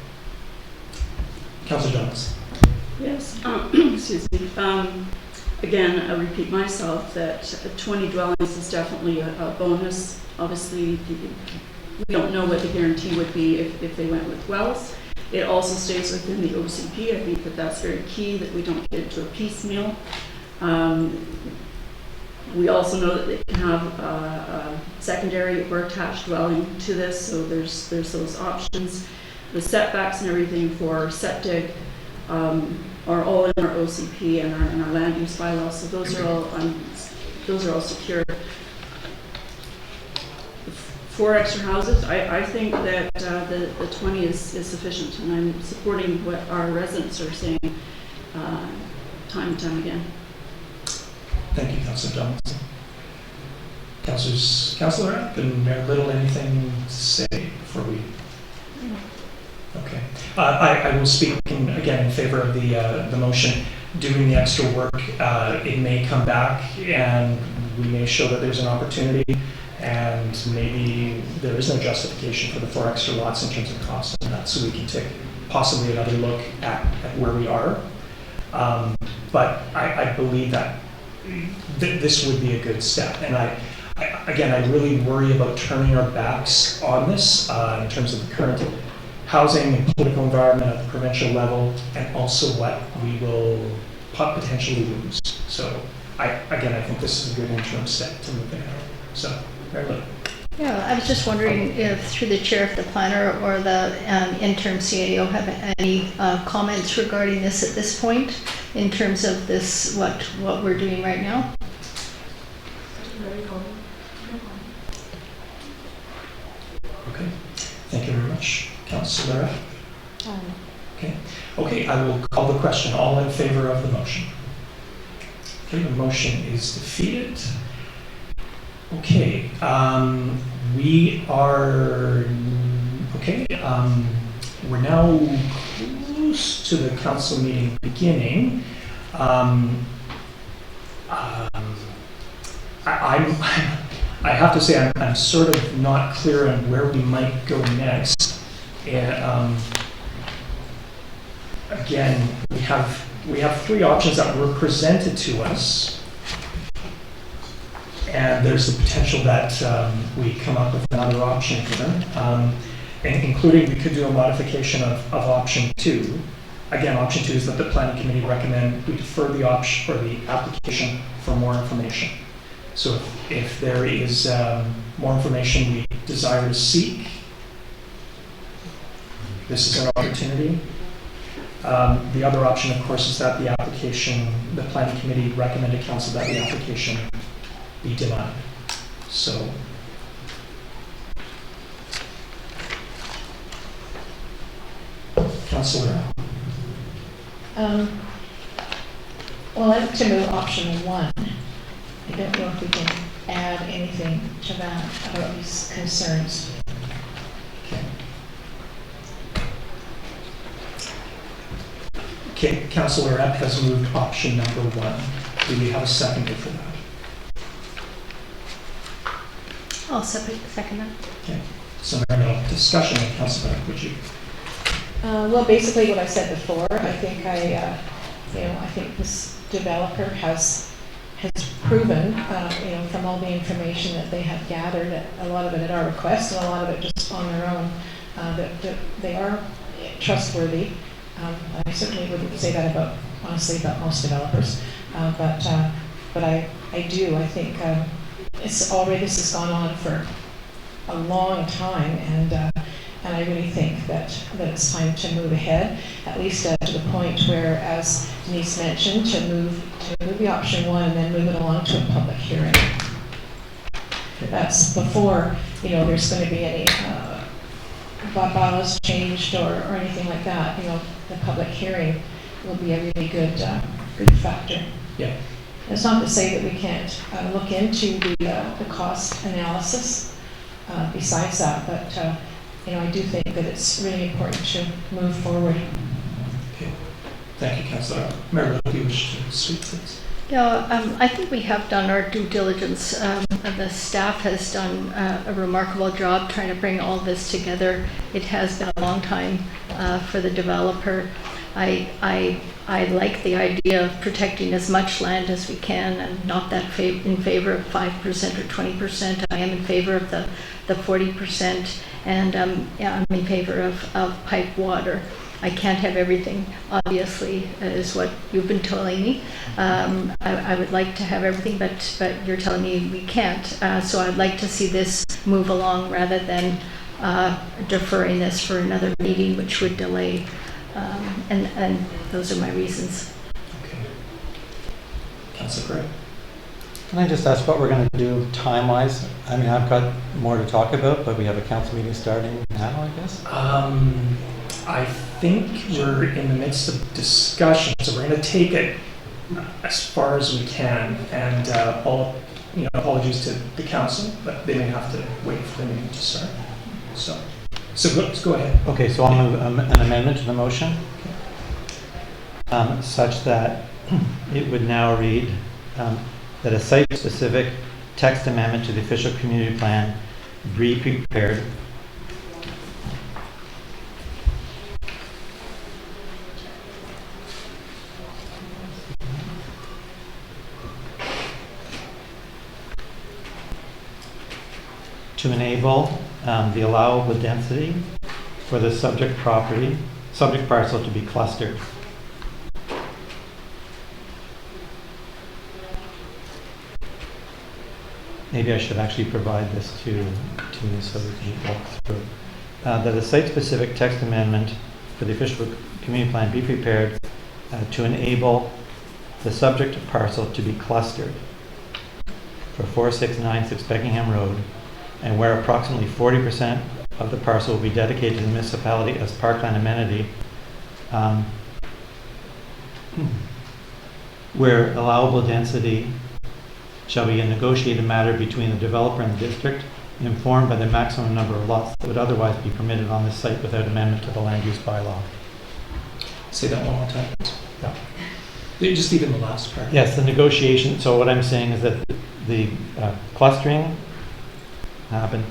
Councillor Jones. Yes, excuse me. Again, I repeat myself that 20 dwellings is definitely a bonus. Obviously, we don't know what the guarantee would be if they went with wells. It also stays within the OCP. I think that that's very key, that we don't get into a piecemeal. We also know that they can have a secondary or attached dwelling to this, so there's those options. The setbacks and everything for septic are all in our OCP and our land use bylaws, so those are all secure. 4 extra houses, I think that the 20 is sufficient, and I'm supporting what our residents are saying time and time again. Thank you, Councillor Johnson. Councillor Rapp and Mayor Little, anything to say before we? Okay. I will speak again in favor of the motion. Doing the extra work, it may come back and we may show that there's an opportunity, and maybe there is no justification for the 4 extra lots in terms of cost and that, so we can take possibly another look at where we are. But I believe that this would be a good step, and I really worry about turning our backs on this in terms of the current housing and political environment at the provincial level, and also what we will potentially lose. So I think this is a good interim step to move ahead. So, Mayor Little. Yeah, I was just wondering if, through the chair, if the planner or the interim CAO have any comments regarding this at this point, in terms of this, what we're doing right now. Okay, thank you very much. Councillor Rapp? Okay, I will call the question. All in favor of the motion? Okay, the motion is defeated. Okay, we are, we're now close to the council meeting beginning. I have to say I'm sort of not clear on where we might go next. And again, we have 3 options that were presented to us. And there's the potential that we come up with another option here, and including we could do a modification of option 2. Again, option 2 is that the planning committee recommend we defer the option or the application for more information. So if there is more information we desire to seek, this is an opportunity. The other option, of course, is that the planning committee recommend to council that the application be denied. So, Councillor. Well, I'd like to move option 1. I don't know if we can add anything to that about these concerns. Okay, Councillor Rapp has moved option number 1. Do we have a seconder for that? I'll second that. Okay, so now discussion on Councillor Rapp, would you? Well, basically what I said before. I think I think this developer has proven, from all the information that they have gathered, a lot of it at our request and a lot of it just on their own, that they are trustworthy. I certainly wouldn't say that honestly about most developers, but I think this has gone on for a long time, and I really think that it's time to move ahead, at least to the point where, as Denise mentioned, to move the option 1 and then move it along to a public hearing. That's before there's going to be any bylaws changed or anything like that. The public hearing will be a really good factor. Yeah. It's not to say that we can't look into the cost analysis besides that, but I do think that it's really important to move forward. Okay. Thank you, Councillor. Mayor, do you wish to speak, please? Yeah, I think we have done our due diligence. The staff has done a remarkable job trying to bring all this together. It has been a long time for the developer. I like the idea of protecting as much land as we can. I'm not that in favor of 5% or 20%. I am in favor of the 40%, and yeah, I'm in favor of pipe water. I can't have everything, obviously, is what you've been telling me. I would like to have everything, but you're telling me we can't. So I'd like to see this move along rather than deferring this for another meeting, which would delay. And those are my reasons. Okay. Councillor Gray. Can I just ask what we're going to do time-wise? I mean, I've got more to talk about, but we have a council meeting starting now, I guess? I think we're in the midst of discussion, so we're going to take it as far as we can. And apologies to the council, but they may have to wait for the meeting to start. So let's go ahead. Okay, so I'll move an amendment to the motion such that it would now read that a site-specific text amendment to the official community plan be prepared to enable the allowable density for the subject parcel to be clustered. Maybe I should actually provide this to you so we can walk through. That a site-specific text amendment for the official community plan be prepared to enable the subject parcel to be clustered for 4696 Beckingham Road, and where approximately 40% of the parcel will be dedicated to the municipality as parkland amenity, where allowable density shall be a negotiated matter between the developer and the district, informed by the maximum number of lots that would otherwise be permitted on this site without amendment to the land use bylaw. Say that one more time. Yeah. Just even the last part. Yes, the negotiation. So what I'm saying is that the clustering happen,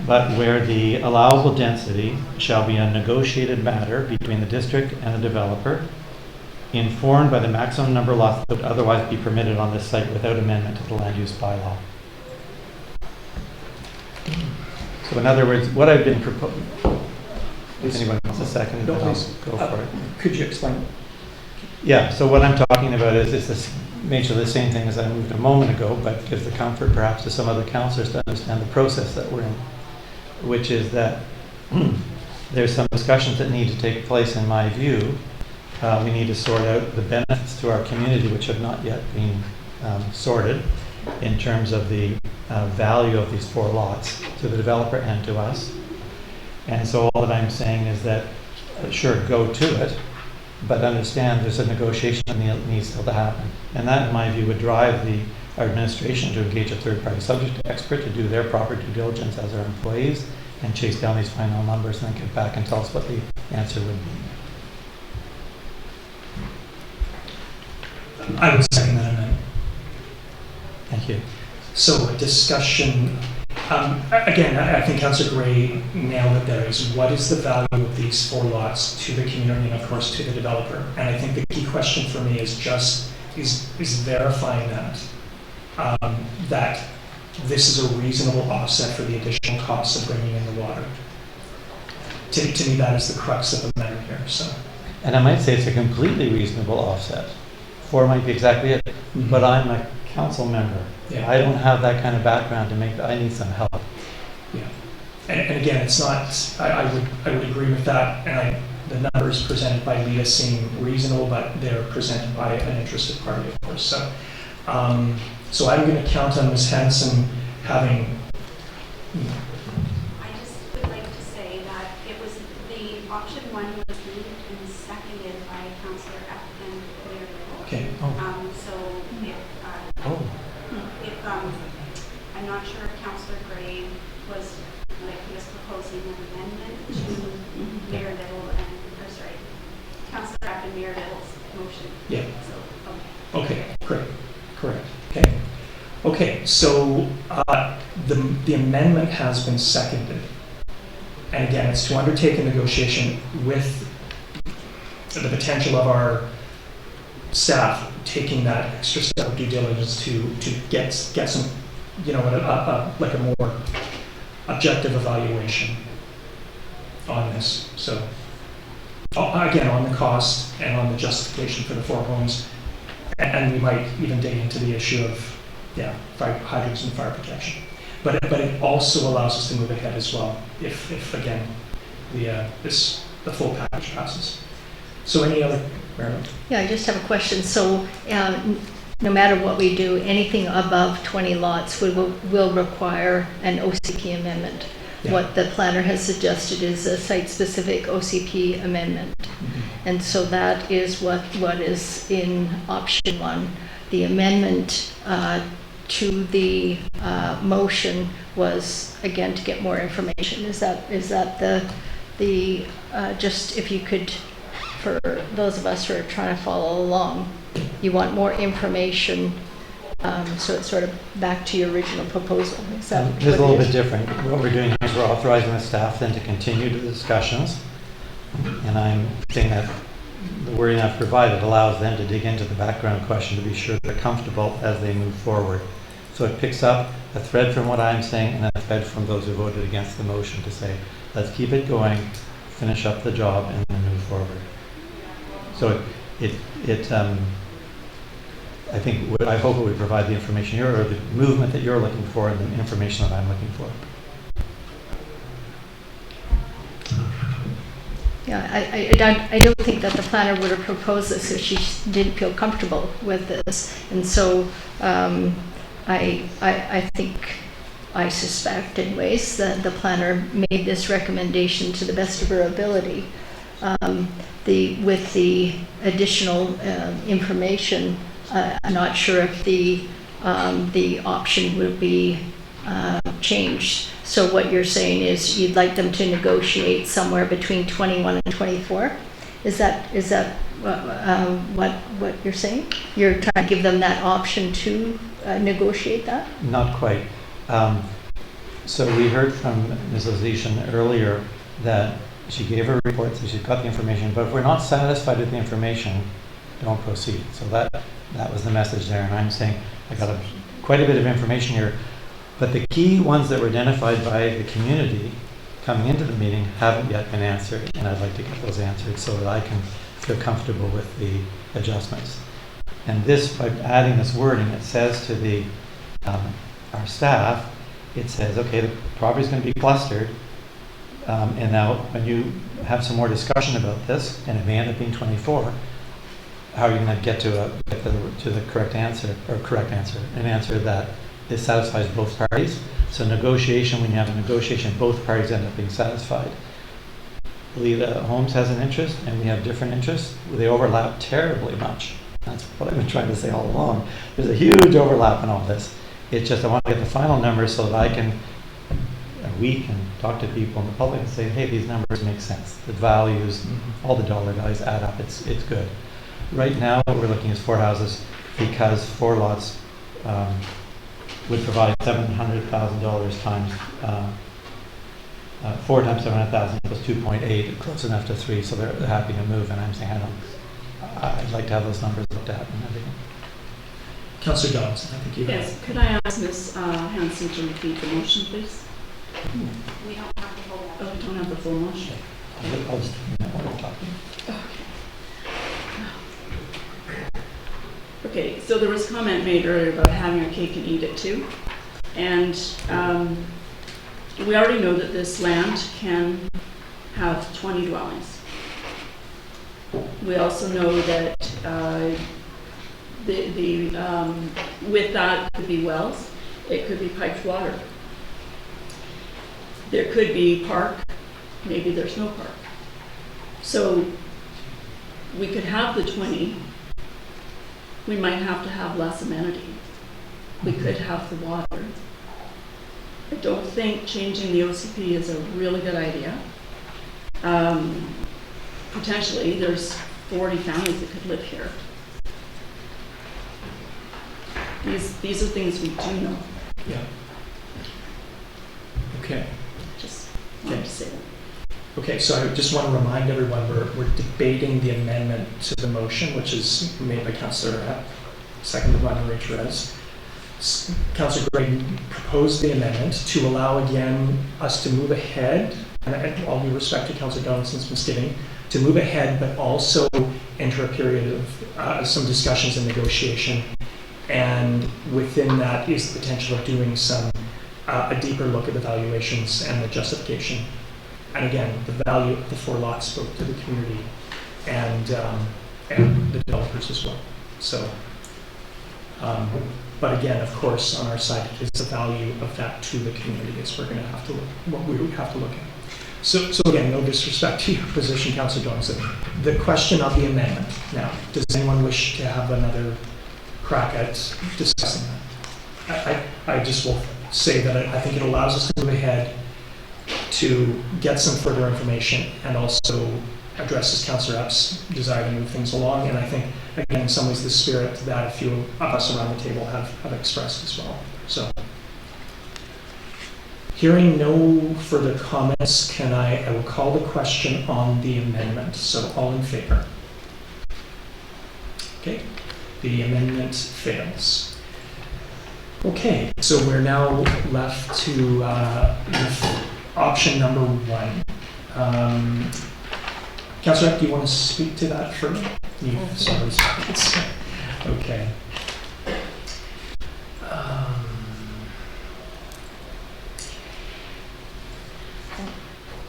but where the allowable density shall be a negotiated matter between the district and the developer, informed by the maximum number of lots that would otherwise be permitted on this site without amendment to the land use bylaw. So in other words, what I've been proposing, if anyone wants a second, No, I'll please. go for it. Could you explain? Yeah, so what I'm talking about is this basically the same thing as I moved a moment ago, but gives the comfort perhaps to some other councillors to understand the process that we're in, which is that there's some discussions that need to take place in my view. We need to sort out the benefits to our community, which have not yet been sorted in terms of the value of these 4 lots to the developer and to us. And so all that I'm saying is that, sure, go to it, but understand there's a negotiation that needs still to happen. And that, in my view, would drive our administration to engage a third-party subject expert to do their proper due diligence as our employees and chase down these final numbers and then get back and tell us what the answer would be. I would second that amendment. Thank you. So a discussion, again, I think Councillor Gray nailed it there, is what is the value of these 4 lots to the community and of course to the developer? And I think the key question for me is verifying that this is a reasonable offset for the additional costs of bringing in the water. To me, that is the crux of the matter here. So. And I might say it's a completely reasonable offset. 4 might be exactly it, but I'm a council member. Yeah. I don't have that kind of background to make that. I need some help. Yeah, and again, it's not. I would agree with that. And the numbers presented by Lita seem reasonable, but they're presented by an interested party, of course. So, so I'm going to count on Ms. Hanson having. I just would like to say that it was the option 1 was moved and seconded by Councillor F and Mayor Little. Okay. So if I'm not sure if Councillor Gray was proposing an amendment to Mayor Little Councillor F and Mayor Little's motion. Yeah. So Okay. Great. Correct. Okay. So the amendment has been seconded, and again, it's to undertake a negotiation with the potential of our staff taking that extra step of due diligence to get some, you know, like a more objective evaluation on this. So again, on the cost and on the justification for the 4 homes, and we might even dig into the issue of fire hydrants and fire protection. But it also allows us to move ahead as well if again the full package passes. So any other? Marilyn? Yeah, I just have a question. So no matter what we do, anything above 20 lots will require an OCP amendment. Yeah. What the planner has suggested is a site-specific OCP amendment. Mm-hmm. And so that is what is in option 1. The amendment to the motion was, again, to get more information. Is that the just if you could, for those of us who are trying to follow along, you want more information, so it's sort of back to your original proposal. Is that It's a little bit different. What we're doing is we're authorizing the staff then to continue the discussions, and I'm saying that the wording I've provided allows them to dig into the background question to be sure they're comfortable as they move forward. So it picks up a thread from what I'm saying and a thread from those who voted against the motion to say, let's keep it going, finish up the job, and then move forward. So I hope it would provide the information or the movement that you're looking for and the information that I'm looking for. Yeah, I don't think that the planner would have proposed this if she didn't feel comfortable with this. And so I think, I suspect anyways, that the planner made this recommendation to the best of her ability. With the additional information, I'm not sure if the option would be changed. So what you're saying is you'd like them to negotiate somewhere between 21 and 24? Is that what you're saying? You're trying to give them that option to negotiate that? Not quite. So we heard from Mrs. Zeeshan earlier that she gave her report, so she's got the information, but if we're not satisfied with the information, don't proceed. So that was the message there, and I'm saying I got quite a bit of information here, but the key ones that were identified by the community coming into the meeting haven't yet been answered, and I'd like to get those answered so that I can feel comfortable with the adjustments. And this, by adding this wording, it says to our staff, it says, okay, the property's going to be clustered, and now when you have some more discussion about this, and it may end up being 24, how are you going to get to the correct answer, an answer that satisfies both parties? So negotiation, when you have a negotiation, both parties end up being satisfied. Lita Holmes has an interest, and we have different interests. They overlap terribly much. That's what I've been trying to say all along. There's a huge overlap in all this. It's just I want to get the final numbers so that we can talk to people in the public and say, hey, these numbers make sense. The values, all the dollar values add up. It's good. Right now, what we're looking at is 4 houses because 4 lots would provide $700,000 times 4 times 700,000 equals 2.8, close enough to 3, so they're happy to move. And I'm saying I'd like to have those numbers looked at and everything. Councillor Johnson, I think you have. Yes, could I ask Ms. Hanson to repeat the motion, please? We don't have the whole. Oh, we don't have the full motion. I'll just while we're talking. Okay, so there was comment made earlier about having our cake and eat it too. And we already know that this land can have 20 dwellings. We also know that with that it could be wells, it could be piped water. There could be park, maybe there's no park. So we could have the 20, we might have to have less amenity. We could have the water. I don't think changing the OCP is a really good idea. Potentially, there's 40 families that could live here. These are things we do know. Yeah. Okay. Just wanted to say that. Okay. Okay, so I just want to remind everyone, we're debating the amendment to the motion, which is made by Councillor Epp, seconded by Marie Therese. Councillor Gray proposed the amendment to allow again us to move ahead, and all due respect to Councillor Donaldson's misgiving, to move ahead, but also enter a period of some discussions and negotiation. And within that is the potential of doing a deeper look at the valuations and the justification. And again, the value of the 4 lots spoke to the community and the developers as well. So, but again, of course, on our side is the value of that to the community is we're going to have to look, what we would have to look at. So again, no disrespect to your position, Councillor Johnson. The question of the amendment now, does anyone wish to have another crack at discussing that? I just will say that I think it allows us to move ahead to get some further information and also addresses Councillor Epp's desire to move things along. And I think, again, in some ways, the spirit that a few of us around the table have expressed as well. So, hearing no further comments, I will call the question on the amendment. So, all in favor? Okay, the amendment fails. Okay, so we're now left to option number 1. Councillor Epp, do you want to speak to that further? Sorry. Okay.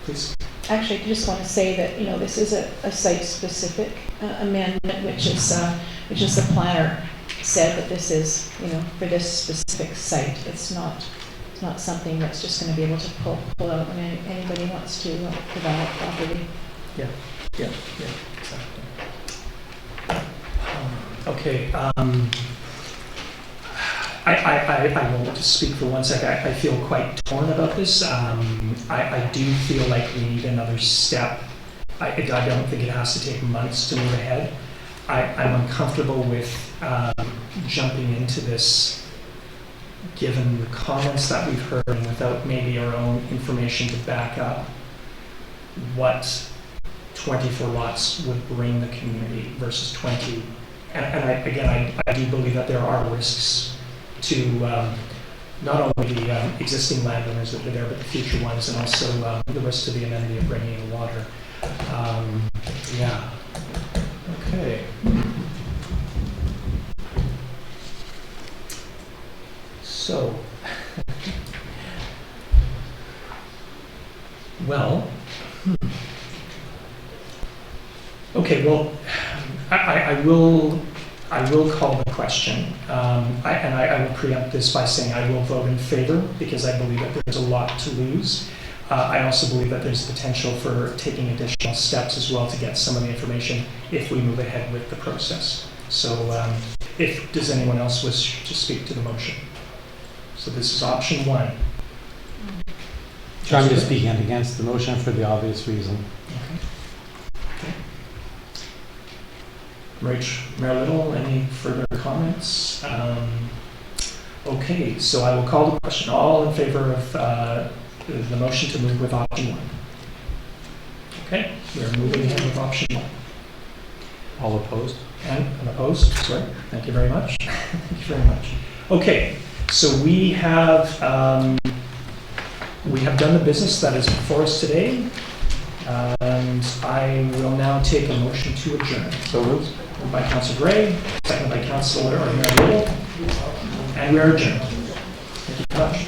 Please. Actually, I just want to say that, this is a site-specific amendment, which is the planner said that this is, for this specific site. It's not something that's just going to be able to pull out when anybody wants to develop property. Yeah, exactly. Okay, I will just speak for 1 second. I feel quite torn about this. I do feel like we need another step. I don't think it has to take months to move ahead. I'm uncomfortable with jumping into this, given the comments that we've heard, and without maybe our own information to back up what 24 lots would bring the community versus 20. And I do believe that there are risks to not only the existing landowners that are there, but the future ones, and also the risk to the amenity of bringing in water. Yeah. Okay. So, well, okay, well, I will call the question, and I will preempt this by saying I will vote in favor because I believe that there's a lot to lose. I also believe that there's potential for taking additional steps as well to get some of the information if we move ahead with the process. So does anyone else wish to speak to the motion? So this is option 1. I'm just speaking against the motion for the obvious reason. Okay. Mayor Little, any further comments? Okay, so I will call the question. All in favor of the motion to move with option 1? Okay, we're moving ahead with option 1. All opposed? And opposed? Sorry. Thank you very much. Thank you very much. Okay, so we have done the business that is before us today, and I will now take a motion to adjourn. So moved. Moved by Councillor Gray, seconded by Councillor Mayor Little, and we are adjourned. Thank you very much.